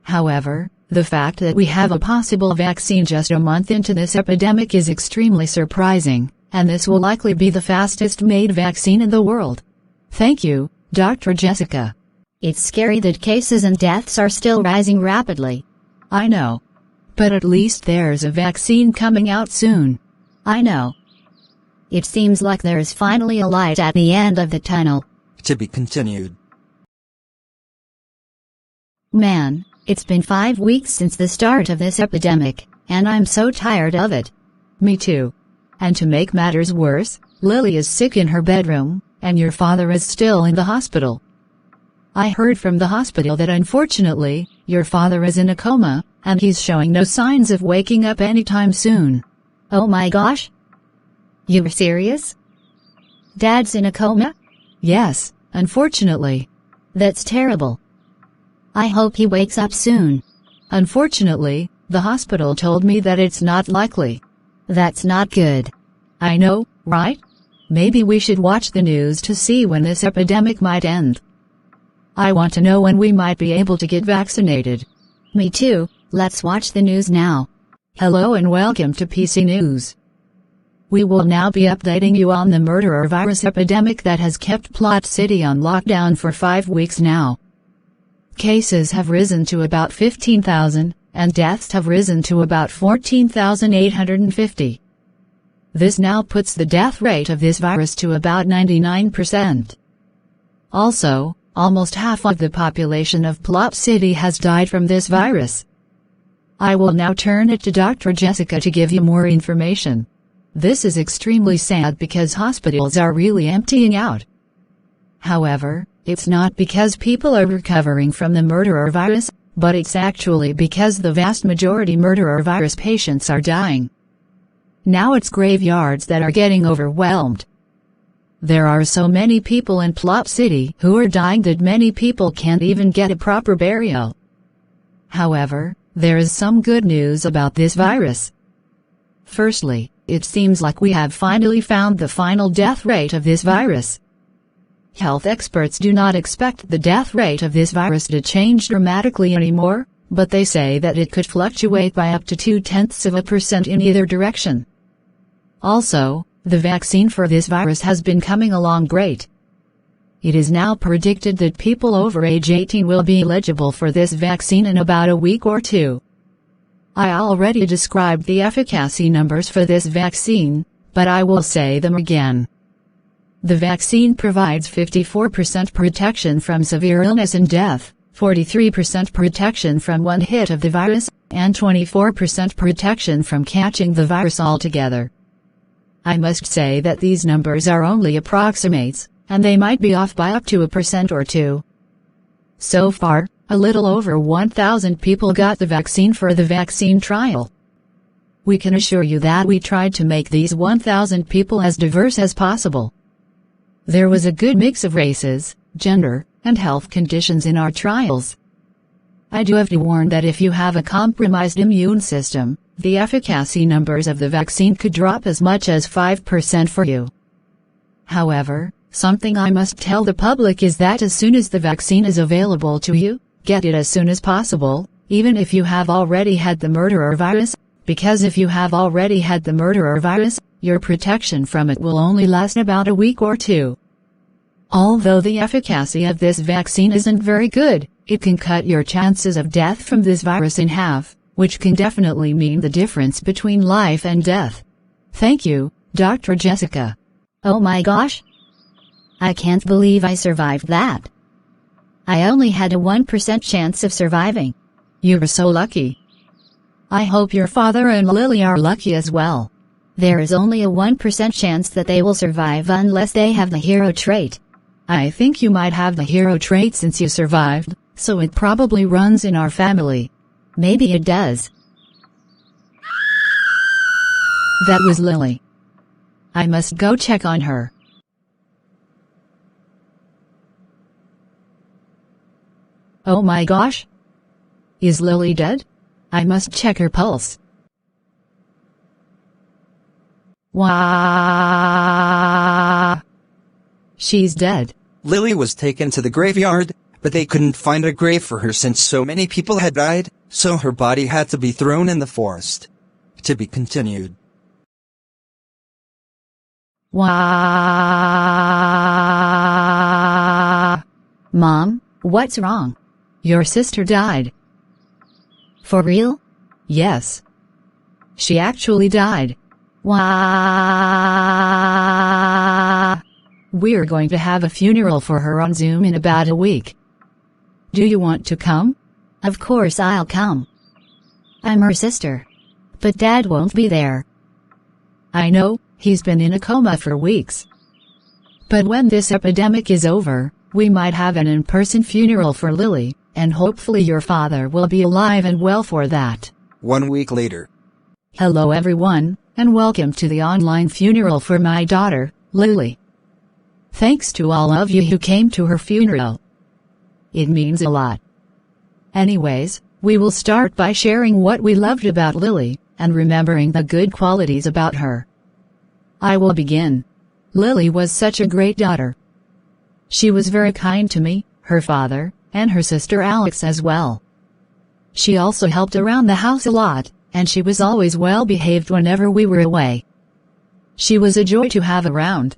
However, the fact that we have a possible vaccine just a month into this epidemic is extremely surprising, and this will likely be the fastest made vaccine in the world. Thank you, Dr. Jessica. It's scary that cases and deaths are still rising rapidly. I know. But at least there's a vaccine coming out soon. I know. It seems like there is finally a light at the end of the tunnel. To be continued. Man, it's been 5 weeks since the start of this epidemic, and I'm so tired of it. Me too. And to make matters worse, Lily is sick in her bedroom, and your father is still in the hospital. I heard from the hospital that unfortunately, your father is in a coma, and he's showing no signs of waking up anytime soon. Oh my gosh? You're serious? Dad's in a coma? Yes, unfortunately. That's terrible. I hope he wakes up soon. Unfortunately, the hospital told me that it's not likely. That's not good. I know, right? Maybe we should watch the news to see when this epidemic might end. I want to know when we might be able to get vaccinated. Me too. Let's watch the news now. Hello and welcome to PC News. We will now be updating you on the murderer virus epidemic that has kept Plot City on lockdown for 5 weeks now. Cases have risen to about 15,000, and deaths have risen to about 14,850. This now puts the death rate of this virus to about 99%. Also, almost half of the population of Plot City has died from this virus. I will now turn it to Dr. Jessica to give you more information. This is extremely sad because hospitals are really emptying out. However, it's not because people are recovering from the murderer virus, but it's actually because the vast majority murderer virus patients are dying. Now it's graveyards that are getting overwhelmed. There are so many people in Plot City who are dying that many people can't even get a proper burial. However, there is some good news about this virus. Firstly, it seems like we have finally found the final death rate of this virus. Health experts do not expect the death rate of this virus to change dramatically anymore, but they say that it could fluctuate by up to 0.2% in either direction. Also, the vaccine for this virus has been coming along great. It is now predicted that people over age 18 will be eligible for this vaccine in about a week or two. I already described the efficacy numbers for this vaccine, but I will say them again. The vaccine provides 54% protection from severe illness and death, 43% protection from one hit of the virus, and 24% protection from catching the virus altogether. I must say that these numbers are only approximates, and they might be off by up to 1% or 2. So far, a little over 1,000 people got the vaccine for the vaccine trial. We can assure you that we tried to make these 1,000 people as diverse as possible. There was a good mix of races, gender, and health conditions in our trials. I do have to warn that if you have a compromised immune system, the efficacy numbers of the vaccine could drop as much as 5% for you. However, something I must tell the public is that as soon as the vaccine is available to you, get it as soon as possible, even if you have already had the murderer virus, because if you have already had the murderer virus, your protection from it will only last about a week or two. Although the efficacy of this vaccine isn't very good, it can cut your chances of death from this virus in half, which can definitely mean the difference between life and death. Thank you, Dr. Jessica. Oh my gosh! I can't believe I survived that. I only had a 1% chance of surviving. You were so lucky. I hope your father and Lily are lucky as well. There is only a 1% chance that they will survive unless they have the hero trait. I think you might have the hero trait since you survived, so it probably runs in our family. Maybe it does. That was Lily. I must go check on her. Oh my gosh! Is Lily dead? I must check her pulse. Wow! She's dead. Lily was taken to the graveyard, but they couldn't find a grave for her since so many people had died, so her body had to be thrown in the forest. To be continued. Wow! Mom, what's wrong? Your sister died. For real? Yes. She actually died. Wow! We're going to have a funeral for her on Zoom in about a week. Do you want to come? Of course I'll come. I'm her sister. But Dad won't be there. I know, he's been in a coma for weeks. But when this epidemic is over, we might have an in-person funeral for Lily, and hopefully your father will be alive and well for that. 1 week later. Hello everyone, and welcome to the online funeral for my daughter, Lily. Thanks to all of you who came to her funeral. It means a lot. Anyways, we will start by sharing what we loved about Lily, and remembering the good qualities about her. I will begin. Lily was such a great daughter. She was very kind to me, her father, and her sister Alex as well. She also helped around the house a lot, and she was always well behaved whenever we were away. She was a joy to have around.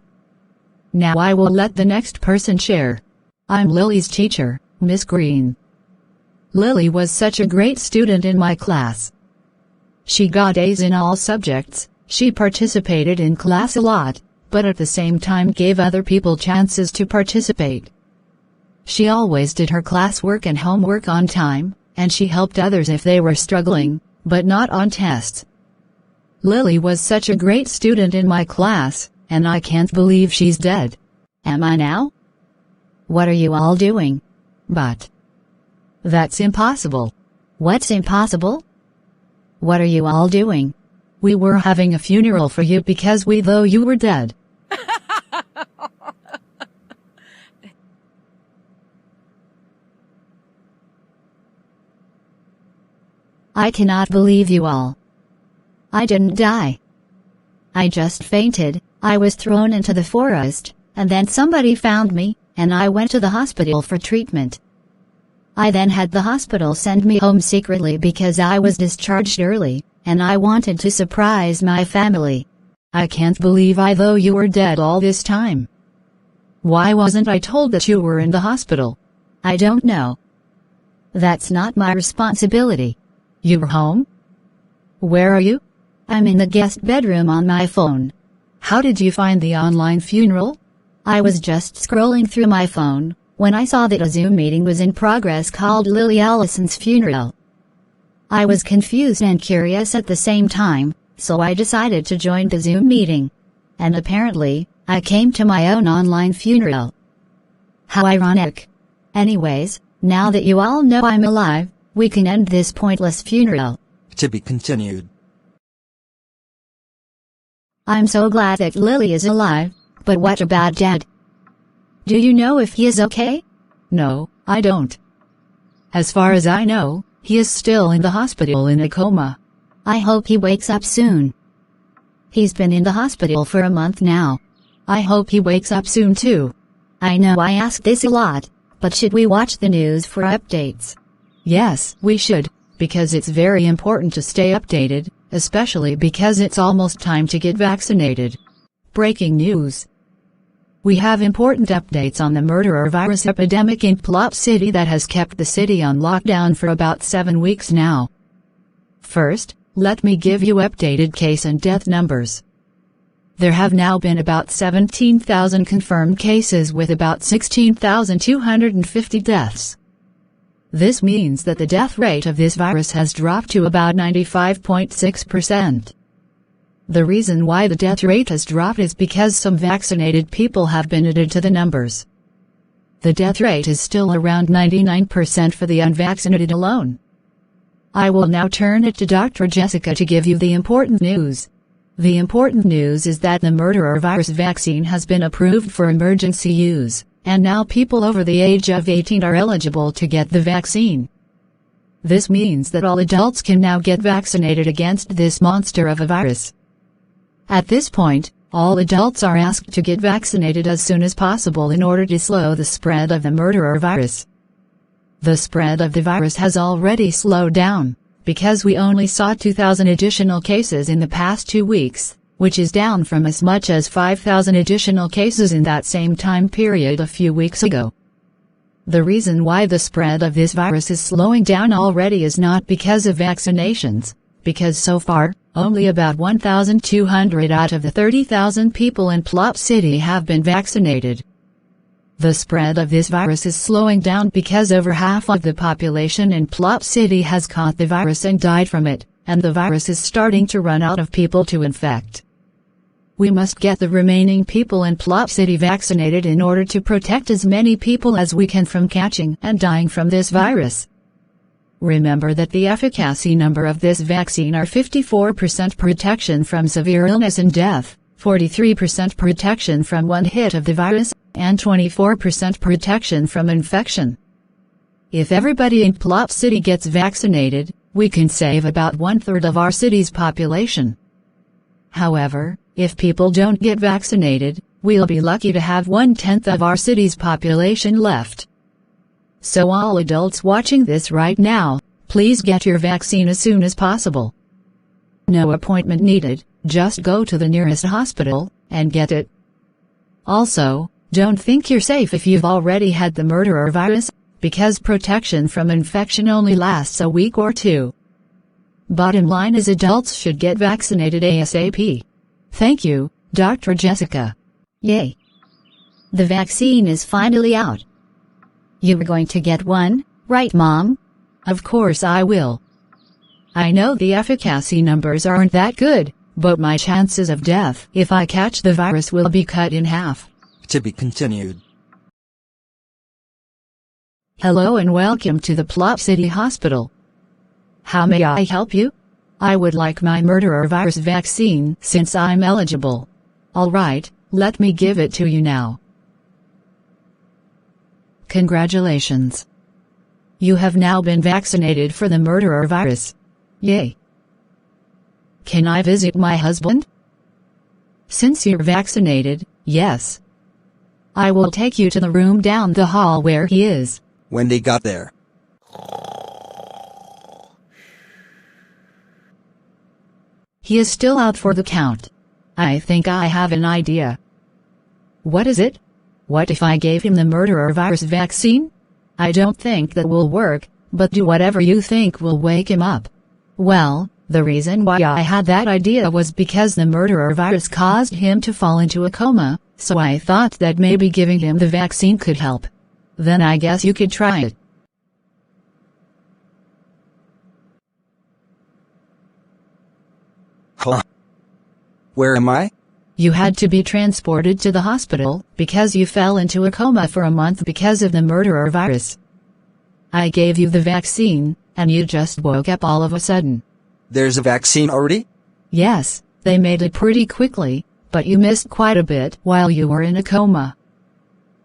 Now I will let the next person share. I'm Lily's teacher, Miss Green. Lily was such a great student in my class. She got A's in all subjects, she participated in class a lot, but at the same time gave other people chances to participate. She always did her classwork and homework on time, and she helped others if they were struggling, but not on tests. Lily was such a great student in my class, and I can't believe she's dead. Am I now? What are you all doing? But that's impossible. What's impossible? What are you all doing? We were having a funeral for you because we thought you were dead. I cannot believe you all. I didn't die. I just fainted. I was thrown into the forest, and then somebody found me, and I went to the hospital for treatment. I then had the hospital send me home secretly because I was discharged early, and I wanted to surprise my family. I can't believe I thought you were dead all this time. Why wasn't I told that you were in the hospital? I don't know. That's not my responsibility. You're home? Where are you? I'm in the guest bedroom on my phone. How did you find the online funeral? I was just scrolling through my phone when I saw that a Zoom meeting was in progress called Lily Allison's funeral. I was confused and curious at the same time, so I decided to join the Zoom meeting. And apparently, I came to my own online funeral. How ironic. Anyways, now that you all know I'm alive, we can end this pointless funeral. To be continued. I'm so glad that Lily is alive, but what about Dad? Do you know if he is okay? No, I don't. As far as I know, he is still in the hospital in a coma. I hope he wakes up soon. He's been in the hospital for a month now. I hope he wakes up soon too. I know I ask this a lot, but should we watch the news for updates? Yes, we should, because it's very important to stay updated, especially because it's almost time to get vaccinated. Breaking news. We have important updates on the murderer virus epidemic in Plot City that has kept the city on lockdown for about 7 weeks now. First, let me give you updated case and death numbers. There have now been about 17,000 confirmed cases with about 16,250 deaths. This means that the death rate of this virus has dropped to about 95.6%. The reason why the death rate has dropped is because some vaccinated people have been added to the numbers. The death rate is still around 99% for the unvaccinated alone. I will now turn it to Dr. Jessica to give you the important news. The important news is that the murderer virus vaccine has been approved for emergency use, and now people over the age of 18 are eligible to get the vaccine. This means that all adults can now get vaccinated against this monster of a virus. At this point, all adults are asked to get vaccinated as soon as possible in order to slow the spread of the murderer virus. The spread of the virus has already slowed down, because we only saw 2,000 additional cases in the past 2 weeks, which is down from as much as 5,000 additional cases in that same time period a few weeks ago. The reason why the spread of this virus is slowing down already is not because of vaccinations, because so far, only about 1,200 out of the 30,000 people in Plot City have been vaccinated. The spread of this virus is slowing down because over half of the population in Plot City has caught the virus and died from it, and the virus is starting to run out of people to infect. We must get the remaining people in Plot City vaccinated in order to protect as many people as we can from catching and dying from this virus. Remember that the efficacy number of this vaccine are 54% protection from severe illness and death, 43% protection from one hit of the virus, and 24% protection from infection. If everybody in Plot City gets vaccinated, we can save about 1/3 of our city's population. However, if people don't get vaccinated, we'll be lucky to have 1/10 of our city's population left. So all adults watching this right now, please get your vaccine as soon as possible. No appointment needed, just go to the nearest hospital and get it. Also, don't think you're safe if you've already had the murderer virus, because protection from infection only lasts a week or 2. Bottom line is adults should get vaccinated ASAP. Thank you, Dr. Jessica. Yay! The vaccine is finally out. You were going to get one, right, Mom? Of course I will. I know the efficacy numbers aren't that good, but my chances of death if I catch the virus will be cut in half. To be continued. Hello and welcome to the Plot City Hospital. How may I help you? I would like my murderer virus vaccine since I'm eligible. Alright, let me give it to you now. Congratulations. You have now been vaccinated for the murderer virus. Yay. Can I visit my husband? Since you're vaccinated, yes. I will take you to the room down the hall where he is. When they got there. He is still out for the count. I think I have an idea. What is it? What if I gave him the murderer virus vaccine? I don't think that will work, but do whatever you think will wake him up. Well, the reason why I had that idea was because the murderer virus caused him to fall into a coma, so I thought that maybe giving him the vaccine could help. Then I guess you could try it. Huh? Where am I? You had to be transported to the hospital because you fell into a coma for a month because of the murderer virus. I gave you the vaccine, and you just woke up all of a sudden. There's a vaccine already? Yes, they made it pretty quickly, but you missed quite a bit while you were in a coma.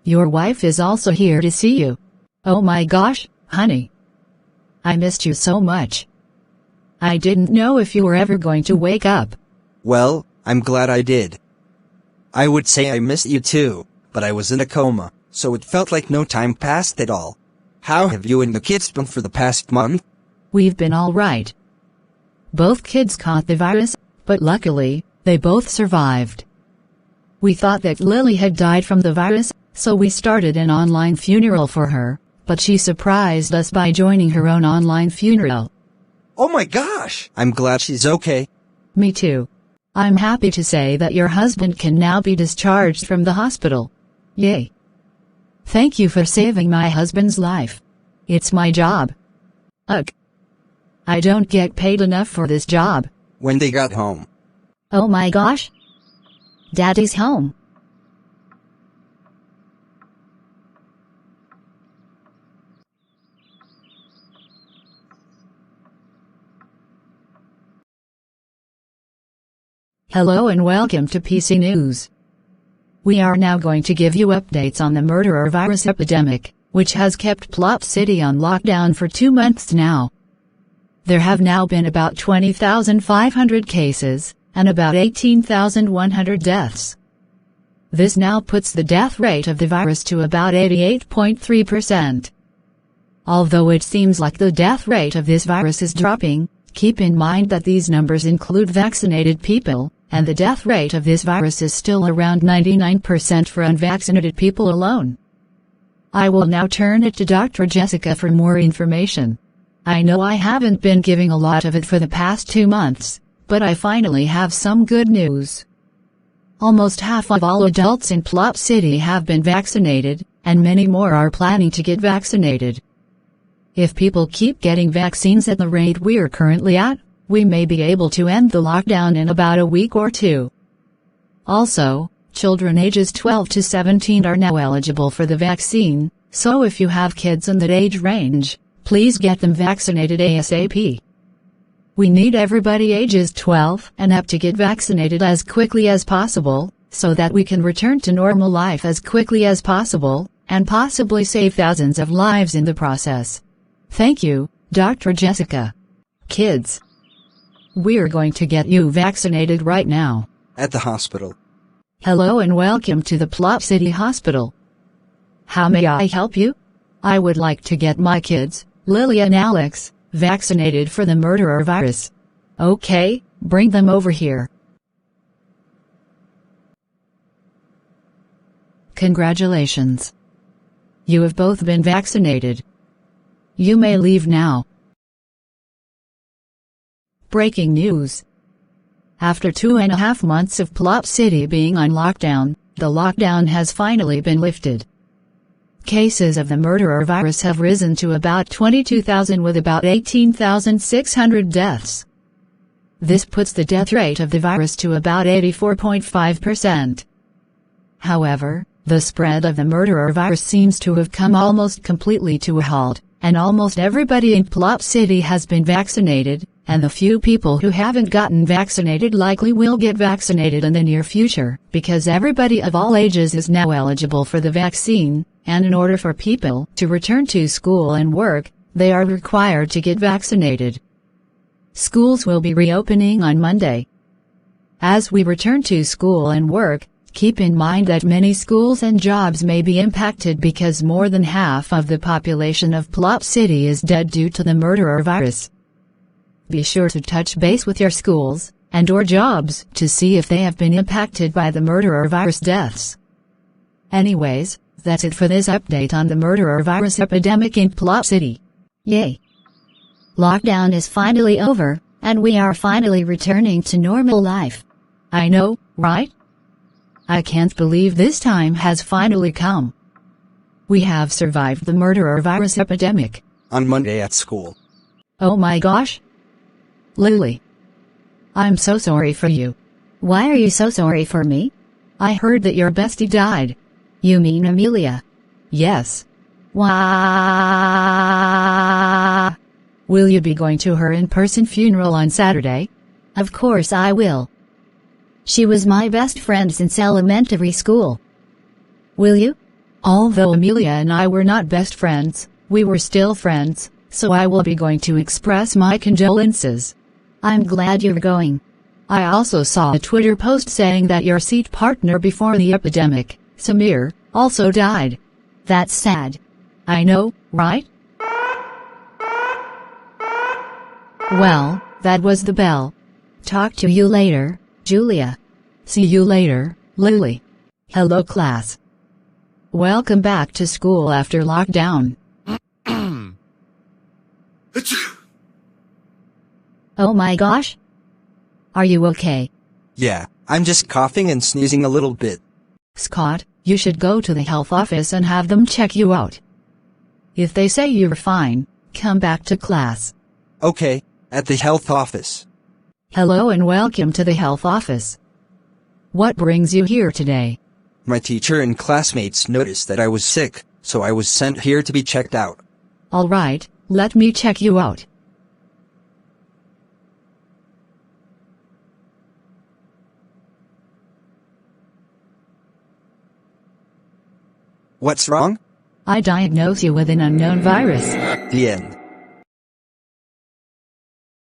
Your wife is also here to see you. Oh my gosh, honey. I missed you so much. I didn't know if you were ever going to wake up. Well, I'm glad I did. I would say I missed you too, but I was in a coma, so it felt like no time passed at all. How have you and the kids been for the past month? We've been all right. Both kids caught the virus, but luckily, they both survived. We thought that Lily had died from the virus, so we started an online funeral for her, but she surprised us by joining her own online funeral. Oh my gosh! I'm glad she's okay. Me too. I'm happy to say that your husband can now be discharged from the hospital. Yay. Thank you for saving my husband's life. It's my job. Ugh. I don't get paid enough for this job. When they got home. Oh my gosh. Daddy's home. Hello and welcome to PC News. We are now going to give you updates on the murderer virus epidemic, which has kept Plot City on lockdown for 2 months now. There have now been about 20,500 cases, and about 18,100 deaths. This now puts the death rate of the virus to about 88.3%. Although it seems like the death rate of this virus is dropping, keep in mind that these numbers include vaccinated people, and the death rate of this virus is still around 99% for unvaccinated people alone. I will now turn it to Dr. Jessica for more information. I know I haven't been giving a lot of it for the past 2 months, but I finally have some good news. Almost half of all adults in Plot City have been vaccinated, and many more are planning to get vaccinated. If people keep getting vaccines at the rate we're currently at, we may be able to end the lockdown in about a week or 2. Also, children ages 12 to 17 are now eligible for the vaccine, so if you have kids in that age range, please get them vaccinated ASAP. We need everybody ages 12 and up to get vaccinated as quickly as possible, so that we can return to normal life as quickly as possible, and possibly save thousands of lives in the process. Thank you, Dr. Jessica. Kids, we're going to get you vaccinated right now. At the hospital. Hello and welcome to the Plot City Hospital. How may I help you? I would like to get my kids, Lily and Alex, vaccinated for the murderer virus. Okay, bring them over here. Congratulations. You have both been vaccinated. You may leave now. Breaking news. After 2.5 months of Plot City being on lockdown, the lockdown has finally been lifted. Cases of the murderer virus have risen to about 22,000 with about 18,600 deaths. This puts the death rate of the virus to about 84.5%. However, the spread of the murderer virus seems to have come almost completely to a halt, and almost everybody in Plot City has been vaccinated, and the few people who haven't gotten vaccinated likely will get vaccinated in the near future, because everybody of all ages is now eligible for the vaccine, and in order for people to return to school and work, they are required to get vaccinated. Schools will be reopening on Monday. As we return to school and work, keep in mind that many schools and jobs may be impacted because more than half of the population of Plot City is dead due to the murderer virus. Be sure to touch base with your schools and/or jobs to see if they have been impacted by the murderer virus deaths. Anyways, that's it for this update on the murderer virus epidemic in Plot City. Yay! Lockdown is finally over, and we are finally returning to normal life. I know, right? I can't believe this time has finally come. We have survived the murderer virus epidemic. On Monday at school. Oh my gosh. Lily. I'm so sorry for you. Why are you so sorry for me? I heard that your bestie died. You mean Amelia? Yes. Wah! Will you be going to her in-person funeral on Saturday? Of course I will. She was my best friend since elementary school. Will you? Although Amelia and I were not best friends, we were still friends, so I will be going to express my condolences. I'm glad you're going. I also saw a Twitter post saying that your seat partner before the epidemic, Samir, also died. That's sad. I know, right? Well, that was the bell. Talk to you later, Julia. See you later, Lily. Hello class. Welcome back to school after lockdown. Oh my gosh? Are you okay? Yeah, I'm just coughing and sneezing a little bit. Scott, you should go to the health office and have them check you out. If they say you're fine, come back to class. Okay, at the health office. Hello and welcome to the health office. What brings you here today? My teacher and classmates noticed that I was sick, so I was sent here to be checked out. Alright, let me check you out. What's wrong? I diagnose you with an unknown virus. The end.